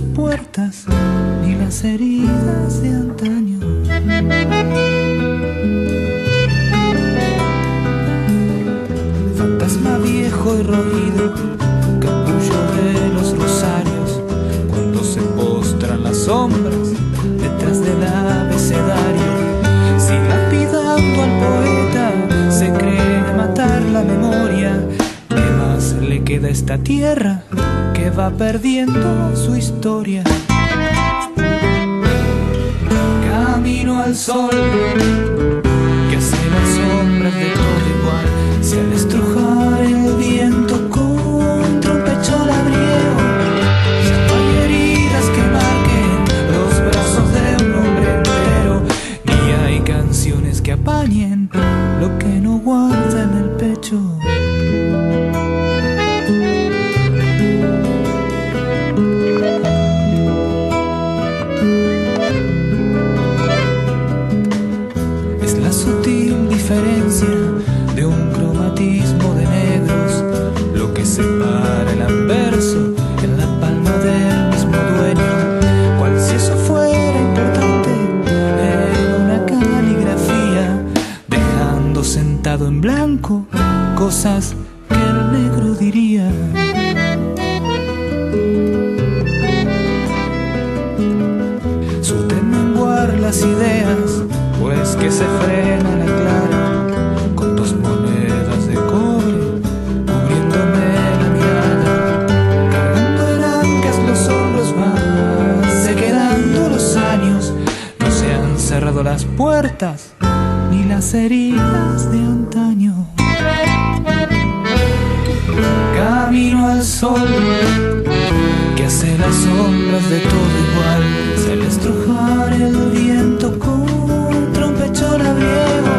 las puertas ni las heridas de antaño. Fantasma viejo y roído, capullo de los rosarios, cuando se postran las sombras detrás del abecedario. Si lapidando al poeta se cree matar la memoria, ¿qué más le queda a esta tierra que va perdiendo su historia? Camino al sol que hace las sombras de todo igual, si al estrujar el viento contra un pecho labriego ya no hay heridas que marquen los brazos de un hombre entero, ni hay canciones que apañen lo que no guarda en el pecho. Es la sutil diferencia de un cromatismo de negros lo que separa el anverso en la palma del mismo dueño, cual si eso fuera importante en una caligrafía, dejando sentado en blanco cosas que el negro diría. Suerte menguar las ideas, pues que se frena la clara con dos monedas de cobre cubriéndome la mirada, cargando arancas los hombros van, se quedando los años, no se han cerrado las puertas ni las heridas de antaño. Camino al sol que hace las sombras de todo igual, si al estrujar el viento contra un pecho labriego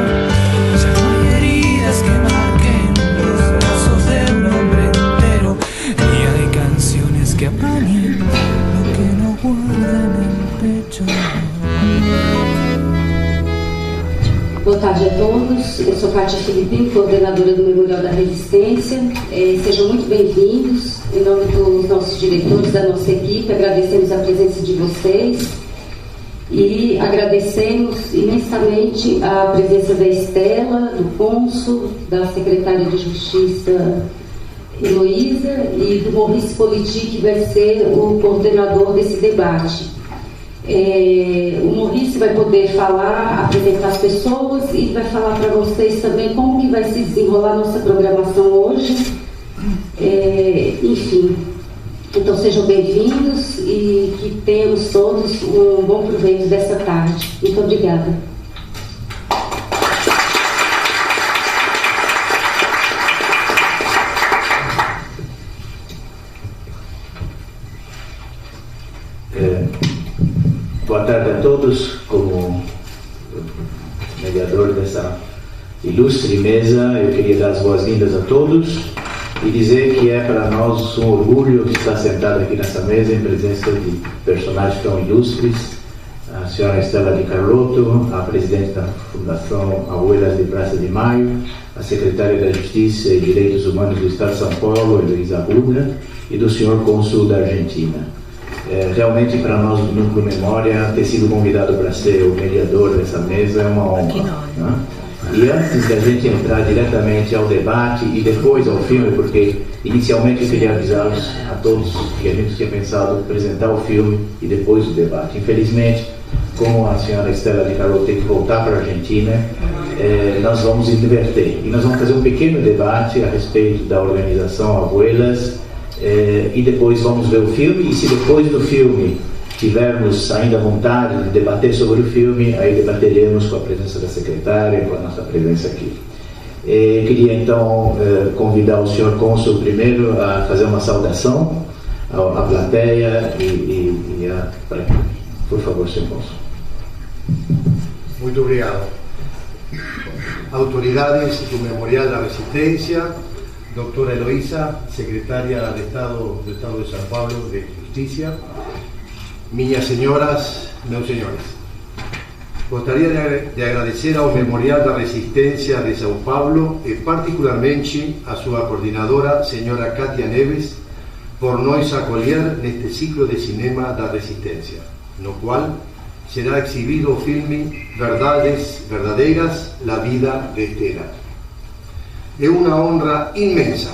ya no hay heridas que marquen los brazos de un hombre entero, ni hay canciones que apañen lo que no guarda en el pecho. Boa tarde a todos, eu sou Kátia Filipinho, coordenadora do Memorial da Resistência. Sejam muito bem-vindos. Em nome dos nossos diretores, da nossa equipe, agradecemos a presença de vocês e agradecemos imensamente a presença da Estela, do cônsul, da secretária de Justiça Heloísa e do Maurice Politi, que vai ser o coordenador desse debate. O Maurice vai poder falar, apresentar as pessoas e vai falar para vocês também como que vai se desenrolar a nossa programação hoje. Enfim, então sejam bem-vindos e que tenhamos todos um bom proveito dessa tarde. Muito obrigada. Boa tarde a todos. Como mediador dessa ilustre mesa, eu queria dar as boas-vindas a todos e dizer que é para nós um orgulho estar sentado aqui nessa mesa em presença de personagens tão ilustres, a senhora Estela de Carlotto, a presidente da Fundação Abuelas de Praça de Maio, a secretária da Justiça e Direitos Humanos do Estado de São Paulo, Heloísa Arruda, e do senhor cônsul da Argentina. Realmente para nós do Núcleo Memória ter sido convidado para ser o mediador dessa mesa é uma honra, né? E antes da gente entrar diretamente ao debate e depois ao filme, porque inicialmente eu queria avisá-los a todos que a gente tinha pensado apresentar o filme e depois o debate. Infelizmente, como a senhora Estela de Carlotto tem que voltar para a Argentina, nós vamos inverter e nós vamos fazer um pequeno debate a respeito da organização Abuelas. E depois vamos ver o filme, e se depois do filme tivermos ainda vontade de debater sobre o filme, aí debateremos com a presença da secretária, com a nossa presença aqui. Queria então convidar o senhor cônsul primeiro a fazer uma saudação à plateia por favor, senhor cônsul. Muito obrigado. Autoridades do Memorial da Resistência, doctora Heloísa, secretaria de Estado do Estado de São Paulo de Justicia, minhas senhoras, meus senhores. Gostaria de agradecer ao Memorial da Resistência de São Paulo e particularmente a sua coordenadora, senhora Kátia Neves, por nos acolher neste ciclo de cinema da Resistência, no qual será exhibido o filme Verdades Verdadeiras, La Vida de Estela. É uma honra imensa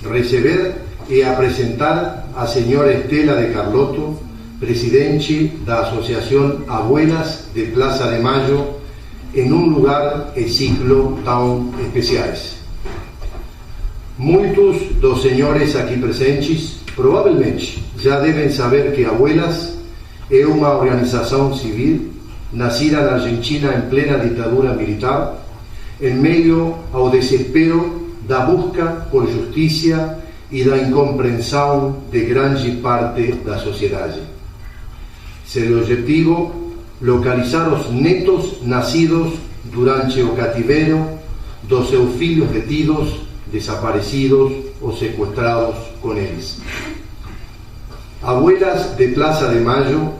receber e apresentar a senhora Estela de Carlotto, presidente da Associação Abuelas de Plaza de Mayo, em lugar e ciclo tão especiais. Muitos dos senhores aqui presentes provavelmente já devem saber que Abuelas é uma organização civil nascida na Argentina em plena ditadura militar, em meio ao desespero da busca por justiça e da incompreensão de grande parte da sociedade. Seu objetivo, localizar os netos nascidos durante o cativeiro dos seus filhos detidos, desaparecidos ou sequestrados com eles. Abuelas de Plaza de Mayo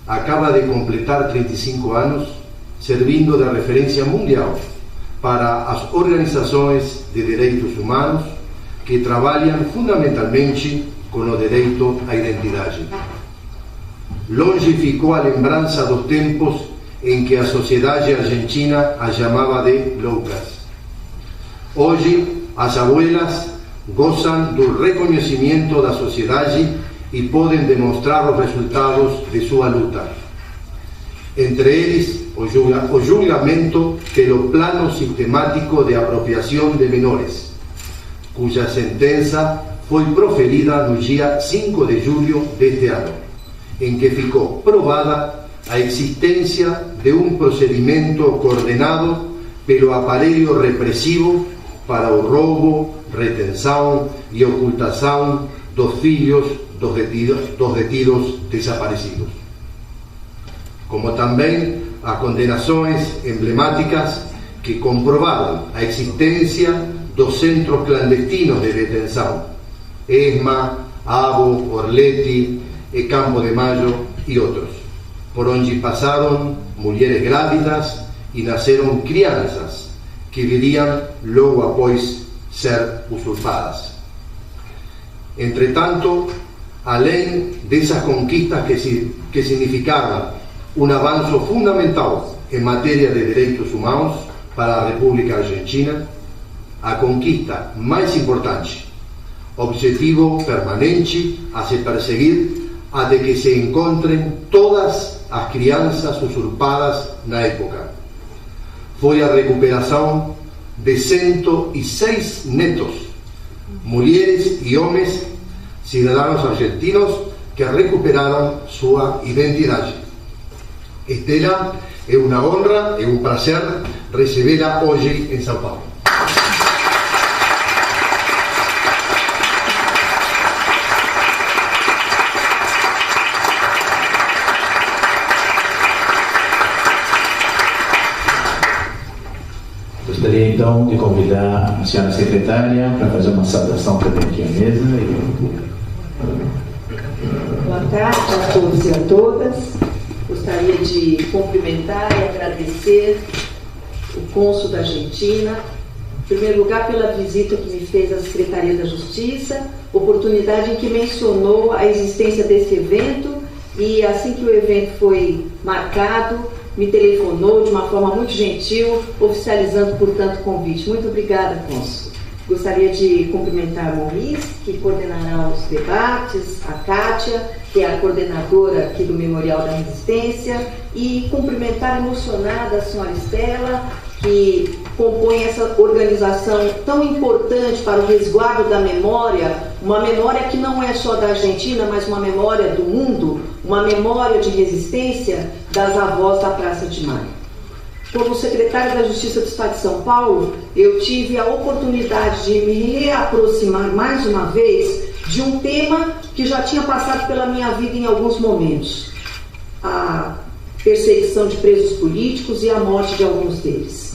acaba de completar 35 anos, servindo de referência mundial para as organizações de direitos humanos que trabalham fundamentalmente com o direito à identidade. Longe ficou a lembrança dos tempos em que a sociedade argentina as chamava de loucas. Hoje, as abuelas gozam do reconhecimento da sociedade e podem demonstrar os resultados de sua luta. Entre eles, o julgamento pelo plano sistemático de apropriação de menores, cuja sentença foi proferida no dia 5 de julho deste ano, em que ficou provada a existência de um procedimento coordenado pelo aparelho repressivo para o roubo, retenção e ocultação dos filhos dos detidos desaparecidos. Como também as condenações emblemáticas que comprovaram a existência dos centros clandestinos de detenção, ESMA, ABO, Orleti, Campo de Mayo e outros, por onde passaram mulheres grávidas e nasceram crianças que viriam logo após ser usurpadas. Entretanto, além dessas conquistas que significaram um avanço fundamental em matéria de direitos humanos para a República Argentina, a conquista mais importante, objetivo permanente a se perseguir, a de que se encontrem todas as crianças usurpadas na época, foi a recuperação de 106 netos, mulheres e homens, cidadãos argentinos que recuperaram sua identidade. Estela, é uma honra, é um prazer recebê-la hoje em São Paulo. Gostaria então de convidar a senhora secretária para fazer uma saudação também aqui à mesa. Boa tarde a todos e a todas. Gostaria de cumprimentar e agradecer o cônsul da Argentina, em primeiro lugar pela visita que me fez à Secretaria da Justiça, oportunidade em que mencionou a existência desse evento e assim que o evento foi marcado, me telefonou de uma forma muito gentil, oficializando, portanto, o convite. Muito obrigada, cônsul. Gostaria de cumprimentar a Maurice, que coordenará os debates, a Kátia, que é a coordenadora aqui do Memorial da Resistência, e cumprimentar emocionada a senhora Estela, que compõe essa organização tão importante para o resguardo da memória, uma memória que não é só da Argentina, mas uma memória do mundo, uma memória de resistência das avós da Praça de Maio. Como secretária da Justiça do Estado de São Paulo, eu tive a oportunidade de me reaproximar mais uma vez de um tema que já tinha passado pela minha vida em alguns momentos: a perseguição de presos políticos e a morte de alguns deles.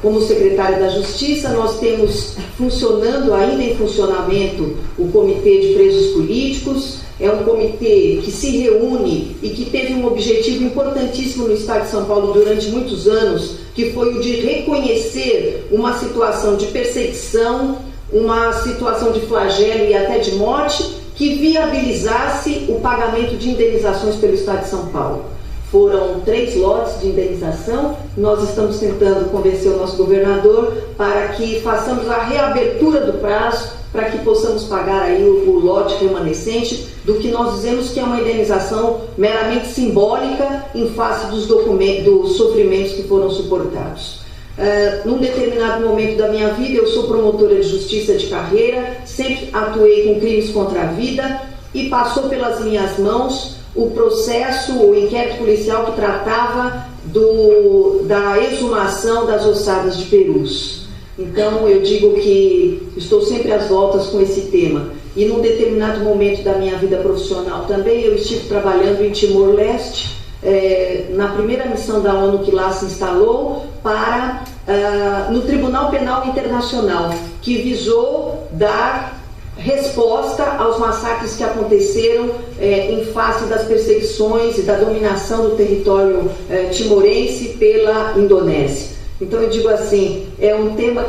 Como secretária da Justiça, nós temos funcionando, ainda em funcionamento, o Comitê de Presos Políticos. É um comitê que se reúne e que teve um objetivo importantíssimo no Estado de São Paulo durante muitos anos, que foi o de reconhecer uma situação de perseguição uma situação de flagelo e até de morte que viabilizasse o pagamento de indenizações pelo Estado de São Paulo. Foram 3 lotes de indenização. Nós estamos tentando convencer o nosso governador para que façamos a reabertura do prazo, para que possamos pagar aí o lote remanescente, do que nós dizemos que é uma indenização meramente simbólica em face dos sofrimentos que foram suportados. Num determinado momento da minha vida, eu sou promotora de justiça de carreira, sempre atuei com crimes contra a vida e passou pelas minhas mãos o processo, o inquérito policial que tratava da exumação das ossadas de perus. Então eu digo que estou sempre às voltas com esse tema. E num determinado momento da minha vida profissional também, eu estive trabalhando em Timor-Leste, na primeira missão da ONU que lá se instalou, no Tribunal Penal Internacional, que visou dar resposta aos massacres que aconteceram em face das perseguições e da dominação do território timorense pela Indonésia. Então eu digo assim, é um tema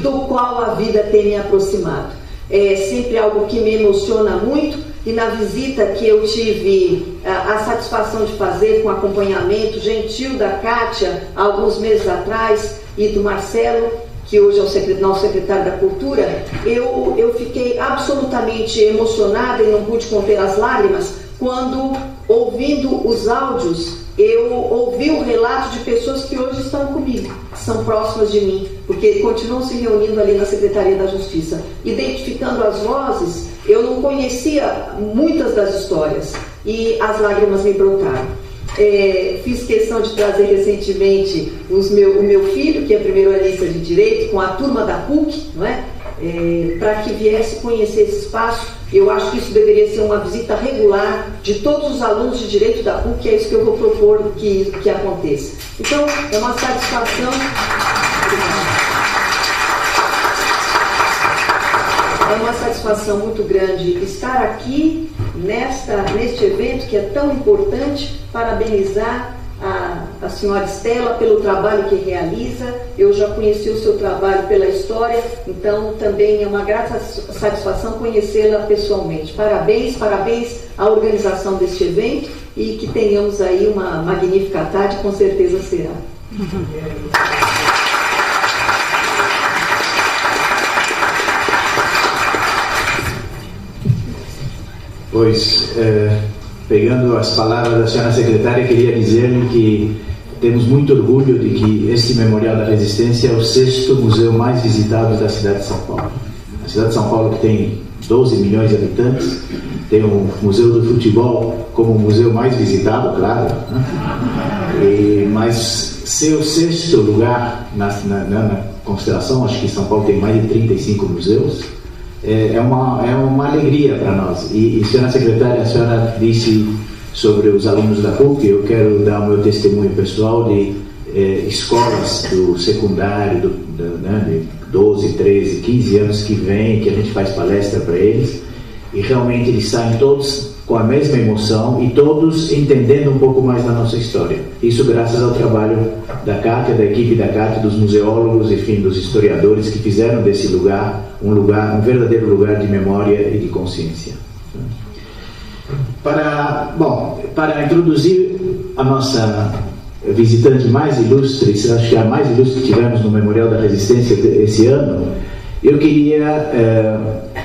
do qual a vida tem me aproximado. É sempre algo que me emociona muito, e na visita que eu tive a satisfação de fazer com acompanhamento gentil da Kátia há alguns meses atrás e do Marcelo, que hoje é o nosso secretário da Cultura, eu fiquei absolutamente emocionada e não pude conter as lágrimas quando, ouvindo os áudios, eu ouvi o relato de pessoas que hoje estão comigo, que são próximas de mim, porque continuam se reunindo ali na Secretaria da Justiça. Identificando as vozes, eu não conhecia muitas das histórias e as lágrimas me brotaram. Fiz questão de trazer recentemente o meu filho, que é primeiro analista de Direito, com a turma da PUC, não é? Para que viesse conhecer esse espaço. Eu acho que isso deveria ser uma visita regular de todos os alunos de Direito da PUC, é isso que eu vou propor que aconteça. Então, é uma satisfação... É uma satisfação muito grande estar aqui neste evento que é tão importante. Parabenizar a senhora Estela pelo trabalho que realiza. Eu já conheci o seu trabalho pela história, então também é uma grata satisfação conhecê-la pessoalmente. Parabéns à organização deste evento e que tenhamos aí uma magnífica tarde, com certeza será. Pois, pegando as palavras da senhora secretária, queria dizer-lhe que temos muito orgulho de que este Memorial da Resistência é o 6º museu mais visitado da cidade de São Paulo. A cidade de São Paulo, que tem 12 milhões de habitantes, tem o Museu do Futebol como o museu mais visitado, claro, né? Mas ser o 6º lugar na consideração, acho que São Paulo tem mais de 35 museus, é uma alegria para nós. E senhora secretária, a senhora disse sobre os alunos da PUC. Eu quero dar o meu testemunho pessoal de escolas do secundário, de 12, 13, 15 anos que vêm, que a gente faz palestra para eles, e realmente eles saem todos com a mesma emoção e todos entendendo um pouco mais da nossa história. Isso graças ao trabalho da Kátia, da equipe da Kátia, dos museólogos, enfim, dos historiadores que fizeram desse lugar um verdadeiro lugar de memória e de consciência. Para introduzir a nossa visitante mais ilustre, acho que a mais ilustre que tivemos no Memorial da Resistência esse ano, eu queria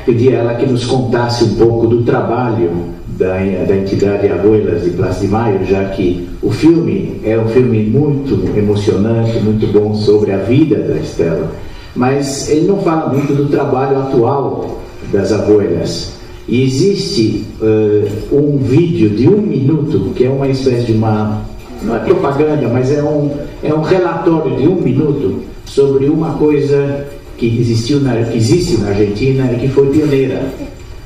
pedir a ela que nos contasse um pouco do trabalho da entidade Abuelas de Plaza de Maio, já que o filme é um filme muito emocionante, muito bom sobre a vida da Estela, mas ele não fala muito do trabalho atual das Abuelas. E existe um vídeo de 1 minuto, que é uma espécie de não é propaganda, mas é um relatório de 1 minuto sobre uma coisa que existe na Argentina e que foi pioneira,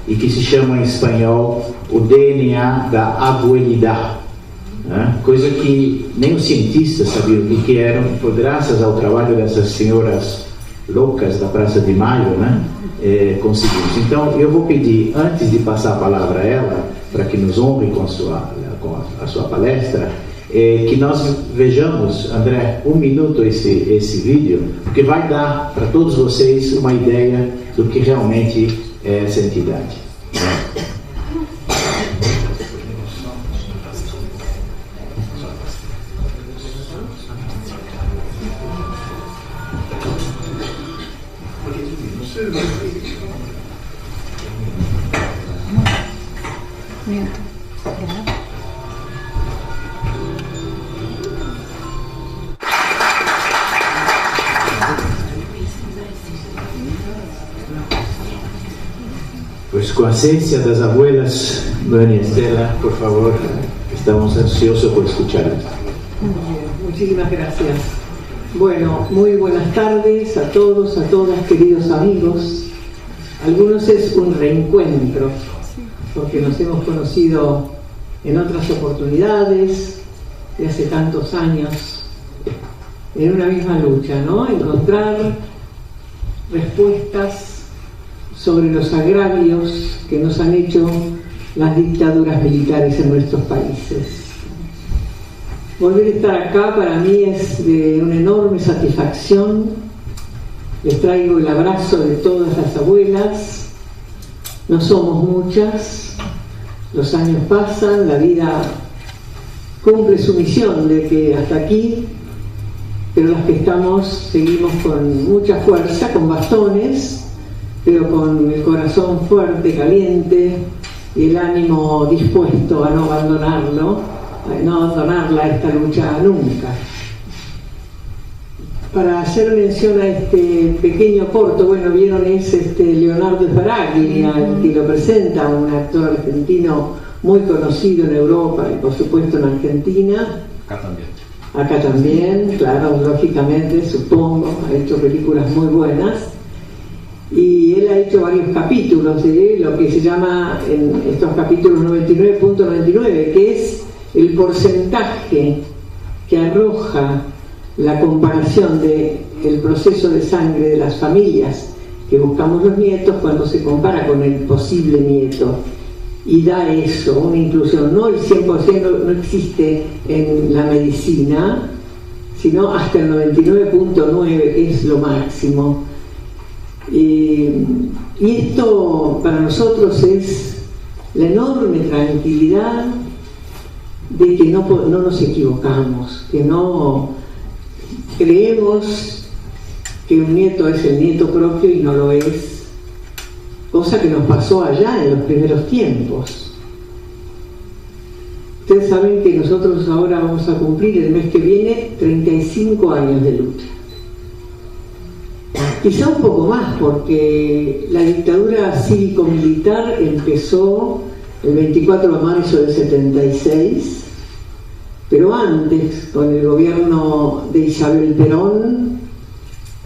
e que se chama em espanhol o DNA da abuelidade, né? Coisa que nem os cientistas sabiam o que eram. Foi graças ao trabalho dessas senhoras loucas da Praça de Maio, né? Conseguimos. Então eu vou pedir, antes de passar a palavra a ela, para que nos honre com a sua palestra, que nós vejamos, André, um minuto esse vídeo, porque vai dar para todos vocês uma ideia do que realmente é essa entidade. Pues com a ciência das abuelas, Dani Estela, por favor, estamos ansiosos por escuchar. Muchísimas gracias. Bueno, muy buenas tardes a todos, a todas, queridos amigos. Algunos es un reencuentro, porque nos hemos conocido en otras oportunidades de hace tantos años, en una misma lucha, ¿no? Encontrar respuestas sobre los agravios que nos han hecho las dictaduras militares en nuestros países. Volver a estar acá para mí es de una enorme satisfacción. Les traigo el abrazo de todas las abuelas. No somos muchas, los años pasan, la vida cumple su misión de que hasta aquí, pero las que estamos seguimos con mucha fuerza, con bastones, pero con el corazón fuerte, caliente y el ánimo dispuesto a no abandonarlo, a no abandonarla esta lucha nunca. Para hacer mención a este pequeño corto, bueno, vieron es Leonardo Sbaragli, al que lo presenta, un actor argentino muy conocido en Europa y por supuesto en Argentina. Acá también, claro, lógicamente, supongo, ha hecho películas muy buenas. Y él ha hecho varios capítulos de lo que se llama en estos capítulos 99.99, que es el porcentaje que arroja la comparación del proceso de sangre de las familias que buscamos los nietos cuando se compara con el posible nieto. Y da eso, una inclusión, no el 100% no existe en la medicina, sino hasta el 99.9, que es lo máximo. Y esto para nosotros es la enorme tranquilidad de que no nos equivocamos, que no creemos que un nieto es el nieto propio y no lo es, cosa que nos pasó allá en los primeros tiempos. Ustedes saben que nosotros ahora vamos a cumplir el mes que viene 35 años de lucha. Quizá un poco más, porque la dictadura cívico-militar empezó el 24 de marzo del 76, pero antes, con el gobierno de Isabel Perón,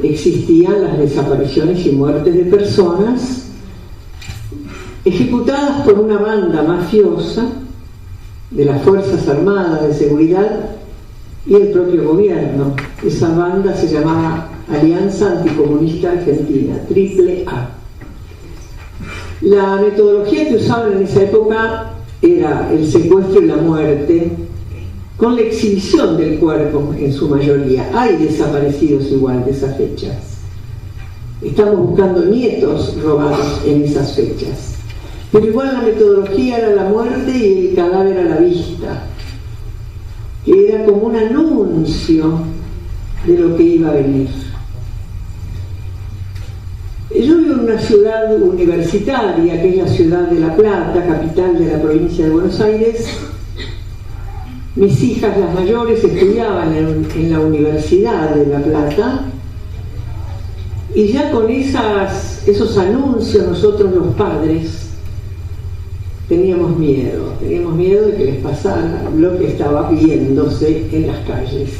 existían las desapariciones y muertes de personas ejecutadas por una banda mafiosa de las Fuerzas Armadas de Seguridad y el propio gobierno. Esa banda se llamaba Alianza Anticomunista Argentina, AAA. La metodología que usaban en esa época era el secuestro y la muerte, con la exhibición del cuerpo en su mayoría. Hay desaparecidos igual de esas fechas. Estamos buscando nietos robados en esas fechas. Pero igual la metodología era la muerte y el cadáver a la vista, que era como un anuncio de lo que iba a venir. Yo vivo en una ciudad universitaria, que es la ciudad de La Plata, capital de la provincia de Buenos Aires. Mis hijas, las mayores, estudiaban en la Universidad de La Plata, y ya con esos anuncios nosotros los padres teníamos miedo de que les pasara lo que estaba viéndose en las calles,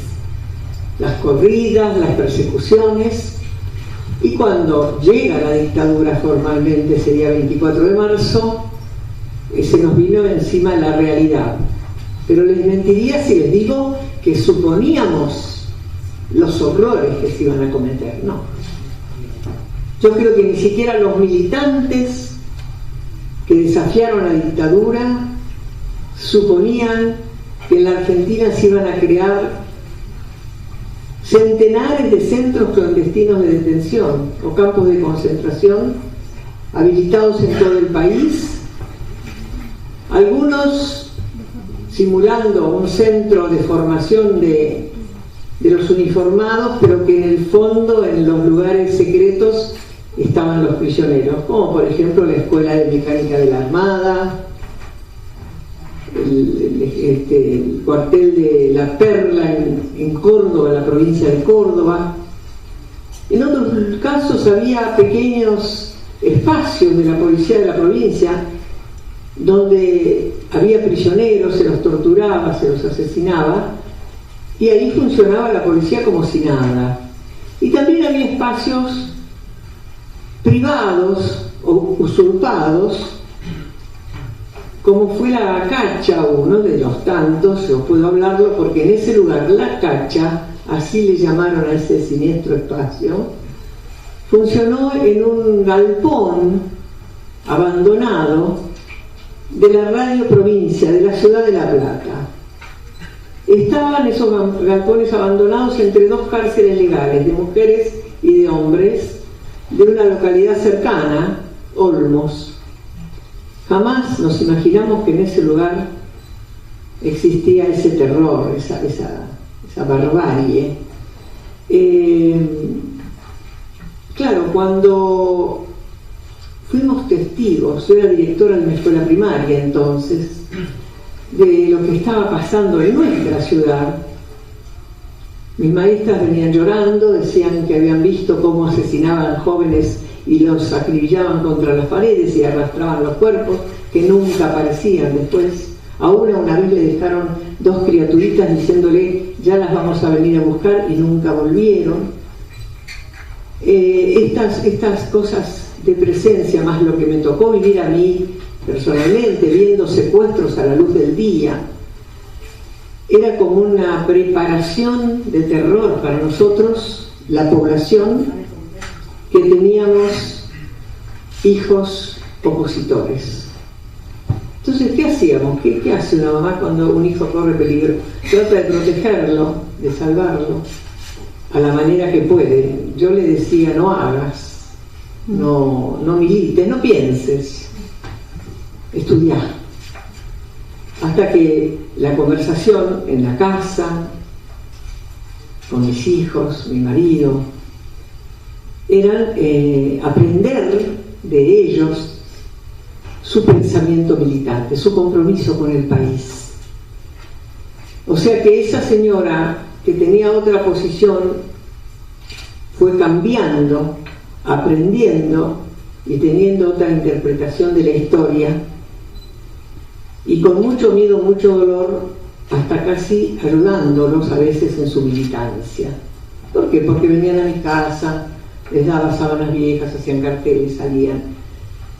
las corridas, las persecuciones. Y cuando llega la dictadura formalmente, ese día 24 de marzo, se nos vino encima la realidad. Pero les mentiría si les digo que suponíamos los horrores que se iban a cometer. No. Yo creo que ni siquiera los militantes que desafiaron la dictadura suponían que en la Argentina se iban a crear centenares de centros clandestinos de detención o campos de concentración habilitados en todo el país, algunos simulando un centro de formación de los uniformados, pero que en el fondo, en los lugares secretos, estaban los prisioneros, como por ejemplo la Escuela de Mecánica de la Armada, el cuartel de La Perla en Córdoba, en la provincia de Córdoba. En otros casos había pequeños espacios de la policía de la provincia donde había prisioneros, se los torturaba, se los asesinaba, y ahí funcionaba la policía como si nada. Y también había espacios privados o usurpados, como fue la Cacha, uno de los tantos. Yo puedo hablarlo porque en ese lugar, la Cacha, así le llamaron a ese siniestro espacio, funcionó en un galpón abandonado de la Radio Provincia de la Ciudad de La Plata. Estaban esos galpones abandonados entre dos cárceles legales de mujeres y de hombres de una localidad cercana, Olmos. Jamás nos imaginamos que en ese lugar existía ese terror, esa barbarie. Claro, cuando fuimos testigos, yo era directora de una escuela primaria entonces, de lo que estaba pasando en nuestra ciudad. Mis maestras venían llorando, decían que habían visto cómo asesinaban jóvenes y los acribillaban contra las paredes y arrastraban los cuerpos, que nunca aparecían después. A una vez le dejaron dos criaturitas diciéndole, ya las vamos a venir a buscar, y nunca volvieron. Estas cosas de presencia, más lo que me tocó vivir a mí personalmente, viendo secuestros a la luz del día, era como una preparación de terror para nosotros, la población, que teníamos hijos opositores. Entonces, ¿qué hacíamos? ¿Qué hace una mamá cuando un hijo corre peligro? Trata de protegerlo, de salvarlo, a la manera que puede. Yo le decía, no hagas, no milites, no pienses, estudiá. Hasta que la conversación en la casa, con mis hijos, mi marido, eran aprender de ellos su pensamiento militante, su compromiso con el país. O sea que esa señora que tenía otra posición fue cambiando, aprendiendo y teniendo otra interpretación de la historia, y con mucho miedo, mucho dolor, hasta casi ayudándolos a veces en su militancia. ¿Por qué? Porque venían a mi casa, les daba sábanas viejas, hacían carteles, salían.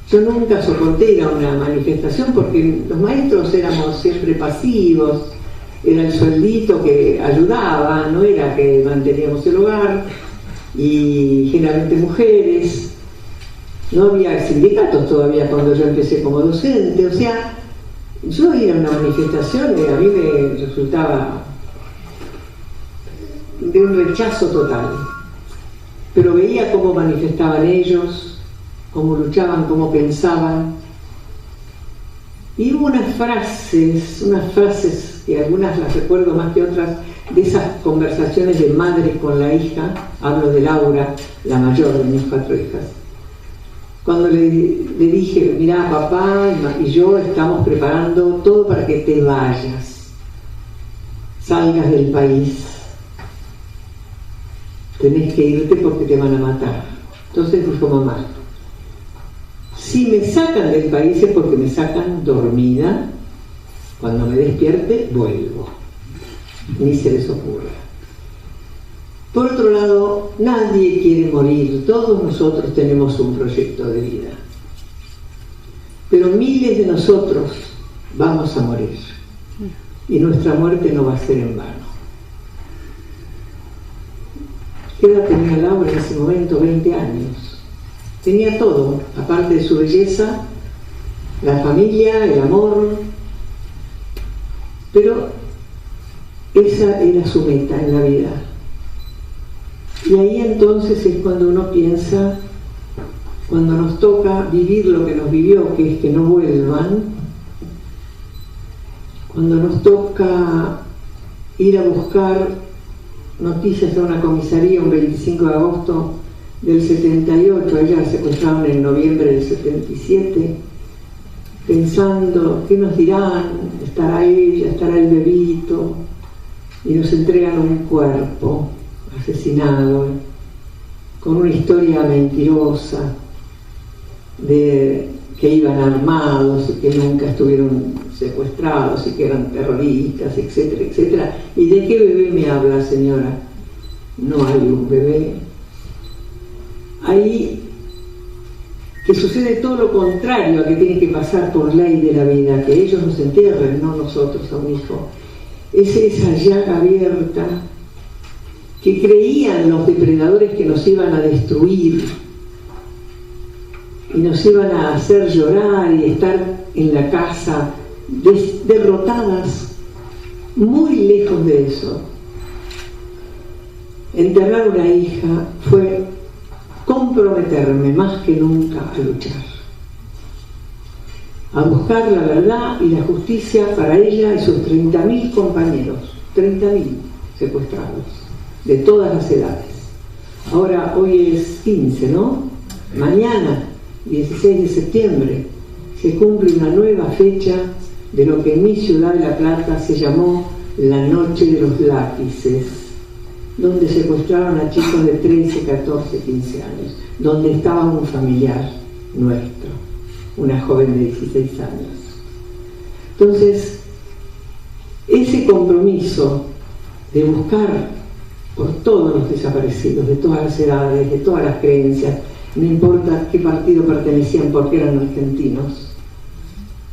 Yo nunca soporté ir a una manifestación porque los maestros éramos siempre pasivos, era el sueldito que ayudaba, no era que manteníamos el hogar, y generalmente mujeres. No había sindicatos todavía cuando yo empecé como docente, o sea, yo ir a una manifestación a mí me resultaba de un rechazo total. Pero veía cómo manifestaban ellos, cómo luchaban, cómo pensaban. Y hubo unas frases que algunas las recuerdo más que otras, de esas conversaciones de madre con la hija. Hablo de Laura, la mayor de mis 4 hijas. Cuando le dije, mirá, papá y yo estamos preparando todo para que te vayas, salgas del país. Tenés que irte porque te van a matar. Entonces dijo mamá, si me sacan del país es porque me sacan dormida, cuando me despierte vuelvo. Ni se les ocurra. Por otro lado, nadie quiere morir, todos nosotros tenemos un proyecto de vida. Pero miles de nosotros vamos a morir, y nuestra muerte no va a ser en vano. ¿Qué edad tenía Laura en ese momento? 20 años. Tenía todo, aparte de su belleza, la familia, el amor. Pero esa era su meta en la vida. Y ahí entonces es cuando uno piensa, cuando nos toca vivir lo que nos vivió, que es que no vuelvan, cuando nos toca ir a buscar noticias a una comisaría un 25 de agosto del 78, ella la secuestraron en noviembre del 77, pensando, ¿qué nos dirán? ¿Estará ella? ¿Estará el bebito? Y nos entregan un cuerpo asesinado, con una historia mentirosa, de que iban armados y que nunca estuvieron secuestrados y que eran terroristas, etcétera, etcétera. ¿Y de qué bebé me habla, señora? No hay un bebé. Ahí que sucede todo lo contrario a que tiene que pasar por ley de la vida, que ellos nos entierren, no nosotros a un hijo. Es esa llaga abierta que creían los depredadores que nos iban a destruir y nos iban a hacer llorar y estar en la casa derrotadas, muy lejos de eso. Enterrar una hija fue comprometerme más que nunca a luchar, a buscar la verdad y la justicia para ella y sus 30.000 compañeros, 30.000 secuestrados, de todas las edades. Ahora, hoy es 15, ¿no? Mañana, 16 de septiembre, se cumple una nueva fecha de lo que en mi ciudad de La Plata se llamó la Noche de los Lápices, donde secuestraron a chicos de 13, 14, 15 años, donde estaba un familiar nuestro, una joven de 16 años. Entonces, ese compromiso de buscar por todos los desaparecidos, de todas las edades, de todas las creencias, no importa qué partido pertenecían porque eran argentinos,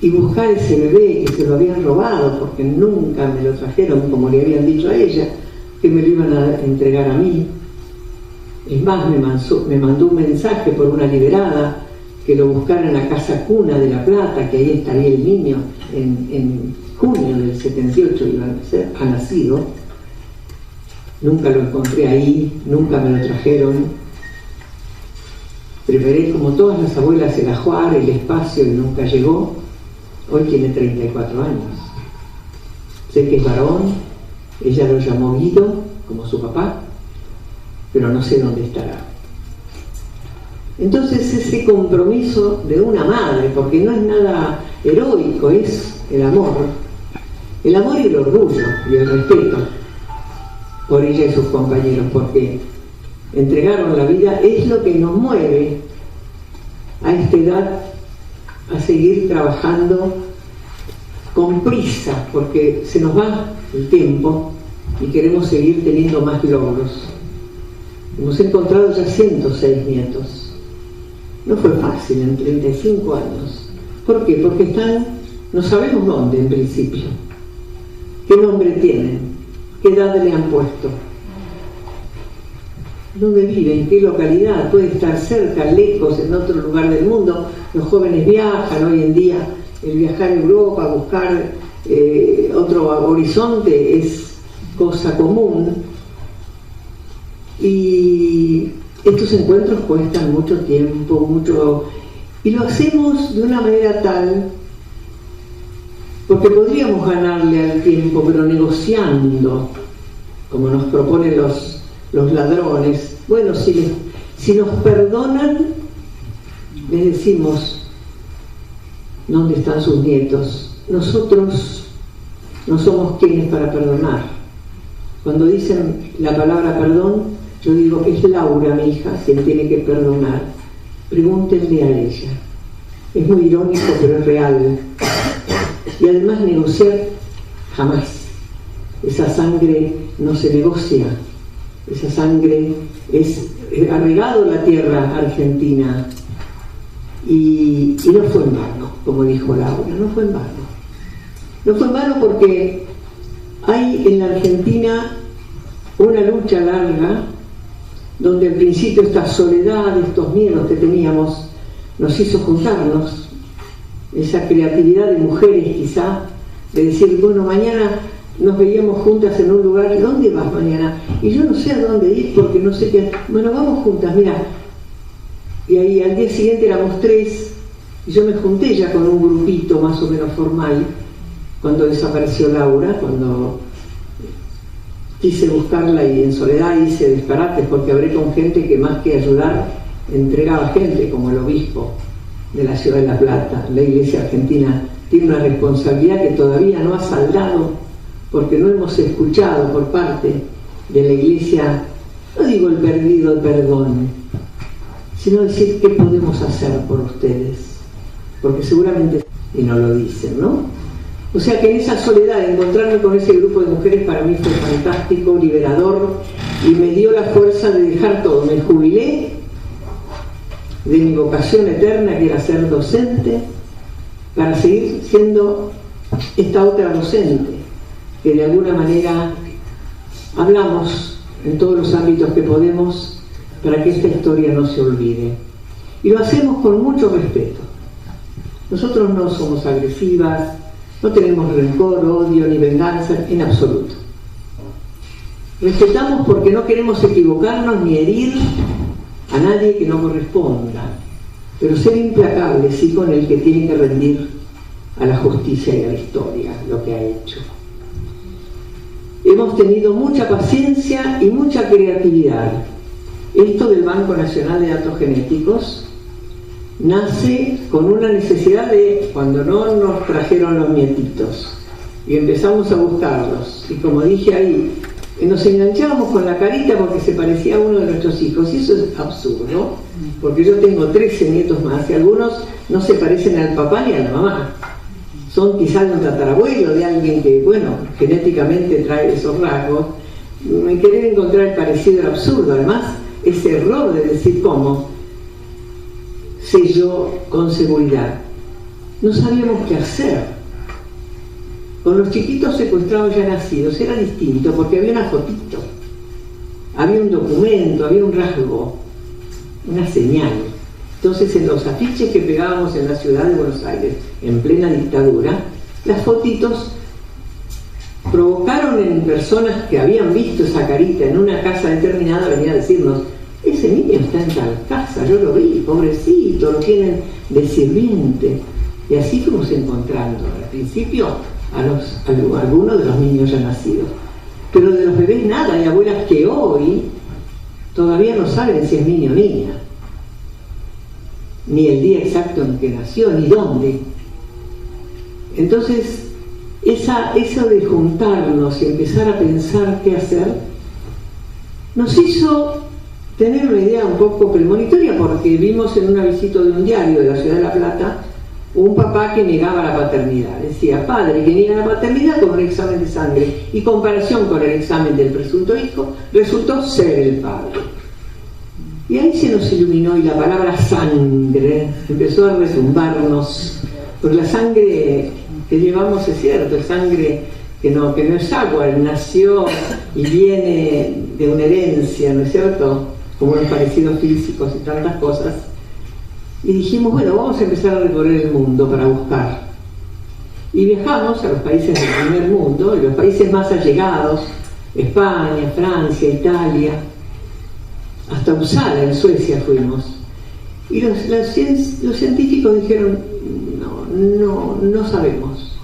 y buscar ese bebé que se lo habían robado porque nunca me lo trajeron como le habían dicho a ella, que me lo iban a entregar a mí. Es más, me mandó un mensaje por una liberada que lo buscara en la casa cuna de La Plata, que ahí estaría el niño en junio del 78 ha nacido. Nunca lo encontré ahí, nunca me lo trajeron. Preparé como todas las abuelas el ajuar, el espacio, y nunca llegó. Hoy tiene 34 años. Sé que es varón, ella lo llamó Guido, como su papá, pero no sé dónde estará. Entonces ese compromiso de una madre, porque no es nada heroico, es el amor y el orgullo y el respeto por ella y sus compañeros, porque entregaron la vida, es lo que nos mueve a esta edad a seguir trabajando con prisa, porque se nos va el tiempo y queremos seguir teniendo más logros. Hemos encontrado ya 106 nietos. No fue fácil en 35 años. ¿Por qué? Porque no sabemos dónde en principio. ¿Qué nombre tienen? ¿Qué edad le han puesto? ¿Dónde viven? ¿Qué localidad? Puede estar cerca, lejos, en otro lugar del mundo. Los jóvenes viajan hoy en día. El viajar a Europa, buscar otro horizonte es cosa común. Y estos encuentros cuestan mucho tiempo, y lo hacemos de una manera tal, porque podríamos ganarle al tiempo, pero negociando, como nos proponen los ladrones. Bueno, si nos perdonan, les decimos dónde están sus nietos. Nosotros no somos quienes para perdonar. Cuando dicen la palabra perdón, yo digo, es Laura, mi hija, quien tiene que perdonar. Pregúntenle a ella. Es muy irónico, pero es real. Y además negociar jamás. Esa sangre no se negocia. Esa sangre ha regado la tierra argentina. Y no fue en vano, como dijo Laura, no fue en vano. No fue en vano porque hay en la Argentina una lucha larga, donde al principio esta soledad, estos miedos que teníamos, nos hizo juntarnos. Esa creatividad de mujeres quizá, de decir, bueno, mañana nos veíamos juntas en un lugar. ¿Dónde vas mañana? Y yo no sé a dónde ir porque no sé qué. Bueno, vamos juntas, mira. Y ahí al día siguiente éramos 3 y yo me junté ya con un grupito más o menos formal cuando desapareció Laura, cuando quise buscarla y en soledad hice disparates porque hablé con gente que más que ayudar entregaba gente, como el obispo de la ciudad de La Plata. La Iglesia Argentina tiene una responsabilidad que todavía no ha saldado porque no hemos escuchado por parte de la Iglesia, no digo el perdido el perdón, sino decir qué podemos hacer por ustedes, porque seguramente, y no lo dicen, ¿no? O sea que en esa soledad, encontrarme con ese grupo de mujeres para mí fue fantástico, liberador, y me dio la fuerza de dejar todo. Me jubilé de mi vocación eterna, que era ser docente, para seguir siendo esta otra docente, que de alguna manera hablamos en todos los ámbitos que podemos para que esta historia no se olvide. Y lo hacemos con mucho respeto. Nosotros no somos agresivas, no tenemos rencor, odio ni venganza en absoluto. Respetamos porque no queremos equivocarnos ni herir a nadie que no corresponda, pero ser implacables sí con el que tiene que rendir a la justicia y a la historia lo que ha hecho. Hemos tenido mucha paciencia y mucha creatividad. Esto del Banco Nacional de Datos Genéticos nace con una necesidad de cuando no nos trajeron los nietitos y empezamos a buscarlos, y como dije ahí, nos enganchábamos con la carita porque se parecía a uno de nuestros hijos, y eso es absurdo, porque yo tengo 13 nietos más y algunos no se parecen al papá ni a la mamá, son quizás un tatarabuelo de alguien que, bueno, genéticamente trae esos rasgos. Querer encontrar el parecido era absurdo. Además, ese error de decir cómo sé yo con seguridad, no sabíamos qué hacer. Con los chiquitos secuestrados ya nacidos era distinto porque había una fotito, había un documento, había un rasgo, una señal. Entonces, en los afiches que pegábamos en la ciudad de Buenos Aires en plena dictadura, las fotitos provocaron en personas que habían visto esa carita en una casa determinada, venía a decirnos: ese niño está en tal casa, yo lo vi, pobrecito, lo tienen de sirviente. Y así fuimos encontrando al principio a algunos de los niños ya nacidos, pero de los bebés nada. Hay abuelas que hoy todavía no saben si es niño o niña, ni el día exacto en que nació, ni dónde. Entonces, eso de juntarnos y empezar a pensar qué hacer, nos hizo tener una idea un poco premonitoria, porque vimos en una visita de un diario de la ciudad de La Plata un papá que negaba la paternidad. Decía: padre que niega la paternidad con un examen de sangre, y comparación con el examen del presunto hijo, resultó ser el padre. Y ahí se nos iluminó y la palabra sangre empezó a resumbarnos, porque la sangre que llevamos es cierto, es sangre que no es agua, nació y viene de una herencia, ¿no es cierto? Como los parecidos físicos y tantas cosas. Y dijimos: bueno, vamos a empezar a recorrer el mundo para buscar. Y viajamos a los países del primer mundo, los países más allegados, España, Francia, Italia, hasta Uppsala, en Suecia fuimos. Y los científicos dijeron: no sabemos.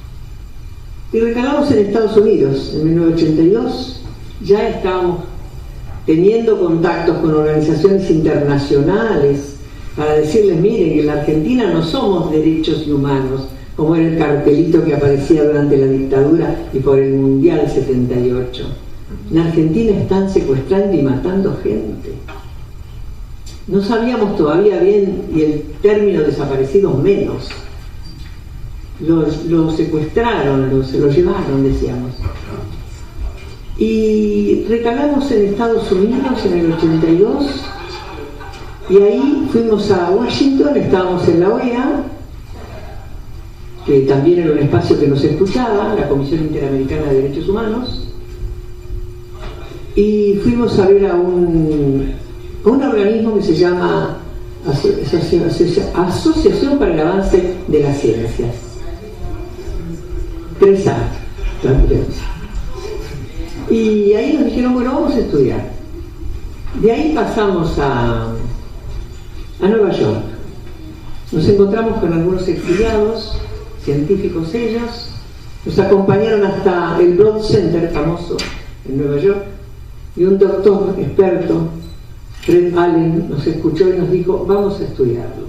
Y recalamos en Estados Unidos, en 1982, ya estábamos teniendo contactos con organizaciones internacionales para decirles: miren, que en la Argentina no somos derechos y humanos, como era el cartelito que aparecía durante la dictadura y por el Mundial 78. En Argentina están secuestrando y matando gente. No sabíamos todavía bien, y el término desaparecidos menos. Los secuestraron, se los llevaron, decíamos. Y recalamos en Estados Unidos en el 82, y ahí fuimos a Washington, estábamos en la OEA, que también era un espacio que nos escuchaba, la Comisión Interamericana de Derechos Humanos, y fuimos a ver a un organismo que se llama Asociación para el Avance de las Ciencias. 3A. Y ahí nos dijeron, bueno, vamos a estudiar. De ahí pasamos a Nueva York. Nos encontramos con algunos exiliados, científicos ellos, nos acompañaron hasta el Broad Center famoso en Nueva York, y un doctor experto, Fred Allen, nos escuchó y nos dijo, vamos a estudiarlo.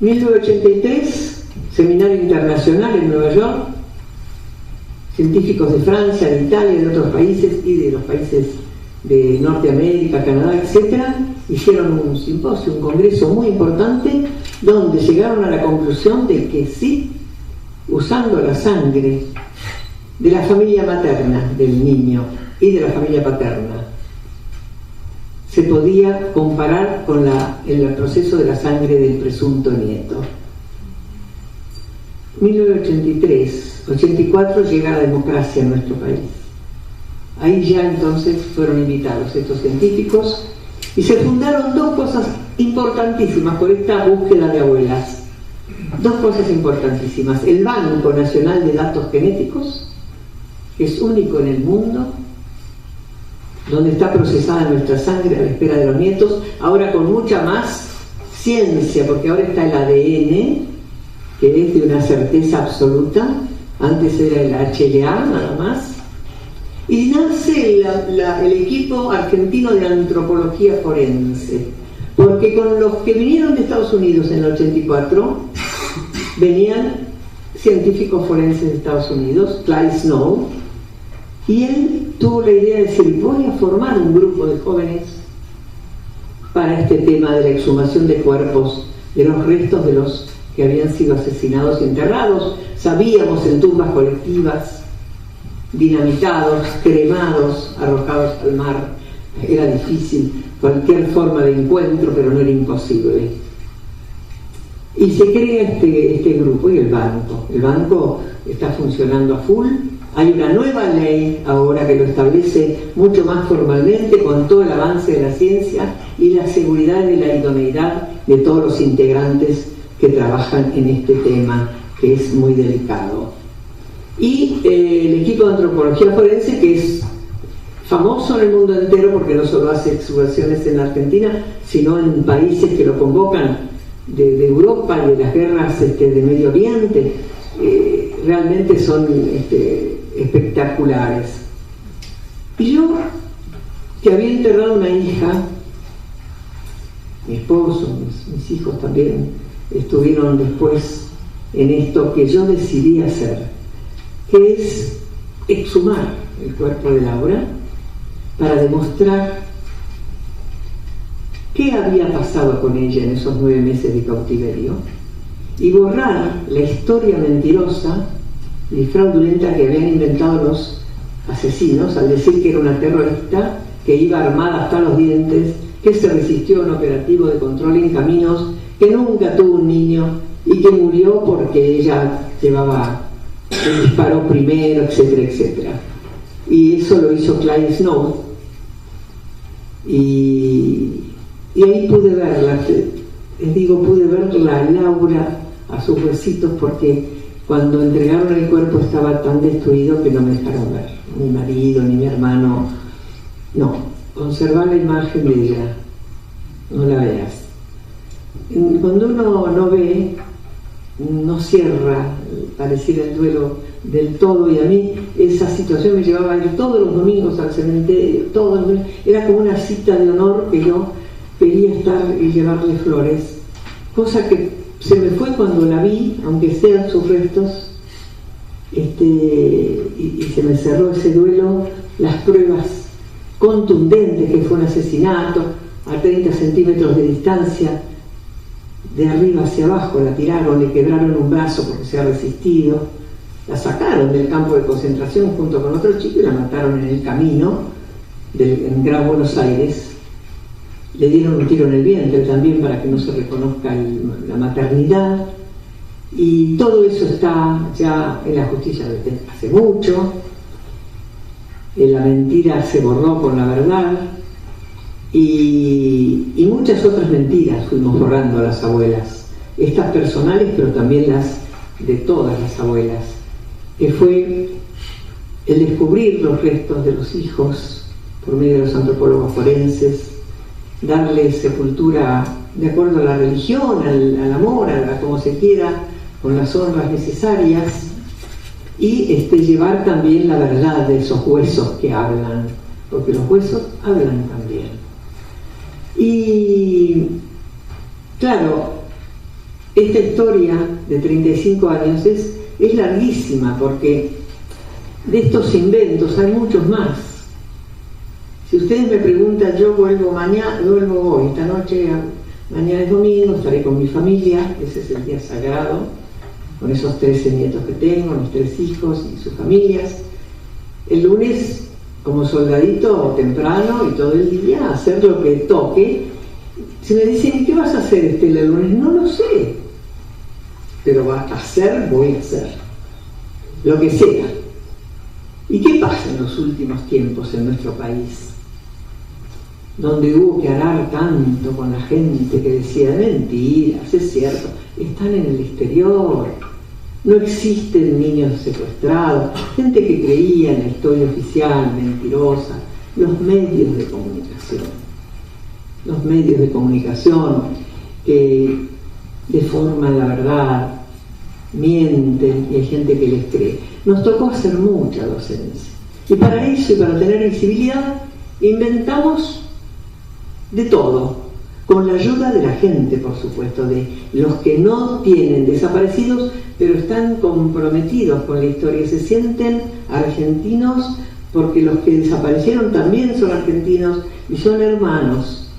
1983, seminario internacional en Nueva York, científicos de Francia, de Italia, de otros países y de los países de Norteamérica, Canadá, etc., hicieron un simposio, un congreso muy importante, donde llegaron a la conclusión de que sí, usando la sangre de la familia materna del niño y de la familia paterna, se podía comparar con el proceso de la sangre del presunto nieto. 1983, 84 llega la democracia en nuestro país. Ahí ya entonces fueron invitados estos científicos y se fundaron dos cosas importantísimas por esta búsqueda de abuelas. Dos cosas importantísimas. El Banco Nacional de Datos Genéticos, que es único en el mundo, donde está procesada nuestra sangre a la espera de los nietos, ahora con mucha más ciencia, porque ahora está el ADN, que es de una certeza absoluta. Antes era el HLA nada más. Y nace el equipo argentino de antropología forense, porque con los que vinieron de Estados Unidos en el 84 venían científicos forenses de Estados Unidos, Clyde Snow, y él tuvo la idea de decir, voy a formar un grupo de jóvenes para este tema de la exhumación de cuerpos, de los restos de los que habían sido asesinados y enterrados. Sabíamos, en tumbas colectivas, dinamitados, cremados, arrojados al mar. Era difícil cualquier forma de encuentro, pero no era imposible. Y se crea este grupo y el banco está funcionando a full. Hay una nueva ley ahora que lo establece mucho más formalmente, con todo el avance de la ciencia y la seguridad de la idoneidad de todos los integrantes que trabajan en este tema, que es muy delicado. Y el equipo de antropología forense, que es famoso en el mundo entero, porque no solo hace exhumaciones en la Argentina, sino en países que lo convocan de Europa y de las guerras de Medio Oriente, realmente son espectaculares. Y yo, que había enterrado una hija, mi esposo, mis hijos también estuvieron después en esto que yo decidí hacer, que es exhumar el cuerpo de Laura para demostrar qué había pasado con ella en esos 9 meses de cautiverio y borrar la historia mentirosa y fraudulenta que habían inventado los asesinos al decir que era una terrorista que iba armada hasta los dientes, que se resistió a un operativo de control en caminos, que nunca tuvo un niño y que murió porque ella le disparó primero, etcétera, etcétera. Y eso lo hizo Clyde Snow. Y ahí pude verla, pude verla a Laura a sus huesitos, porque cuando entregaron el cuerpo estaba tan destruido que no me dejaron ver, mi marido ni mi hermano. No, conservar la imagen de ella, no la veas. Cuando uno no ve, no cierra, pareciera el duelo del todo, y a mí esa situación me llevaba a ir todos los domingos al cementerio, era como una cita de honor que yo quería estar y llevarle flores, cosa que se me fue cuando la vi, aunque sean sus restos, y se me cerró ese duelo. Las pruebas contundentes que fue un asesinato a 30 centímetros de distancia, de arriba hacia abajo, la tiraron, le quebraron un brazo porque se ha resistido, la sacaron del campo de concentración junto con otro chico y la mataron en el camino en Gran Buenos Aires. Le dieron un tiro en el vientre también para que no se reconozca la maternidad, y todo eso está ya en la justicia desde hace mucho. La mentira se borró con la verdad, y muchas otras mentiras fuimos borrando a las abuelas, estas personales pero también las de todas las abuelas, que fue el descubrir los restos de los hijos por medio de los antropólogos forenses, darles sepultura de acuerdo a la religión, al amor, a como se quiera, con las honras necesarias, y llevar también la verdad de esos huesos que hablan, porque los huesos hablan también. Y claro, esta historia de 35 años es larguísima, porque de estos inventos hay muchos más. Si ustedes me preguntan, yo vuelvo hoy, esta noche, mañana es domingo, estaré con mi familia, ese es el día sagrado, con esos 13 nietos que tengo, mis 3 hijos y sus familias. El lunes, como soldadito, temprano y todo el día, hacer lo que toque. Si me dicen, ¿qué vas a hacer, Estela, el lunes? No lo sé, pero voy a hacer lo que sea. ¿Y qué pasa en los últimos tiempos en nuestro país? Donde hubo que arar tanto con la gente que decía mentiras, es cierto, están en el exterior, no existen niños secuestrados, gente que creía en la historia oficial, mentirosa, los medios de comunicación que deforman la verdad, mienten y hay gente que les cree. Nos tocó hacer mucha docencia y para eso y para tener visibilidad inventamos de todo, con la ayuda de la gente, por supuesto, de los que no tienen desaparecidos, pero están comprometidos con la historia, se sienten argentinos porque los que desaparecieron también son argentinos y son hermanos.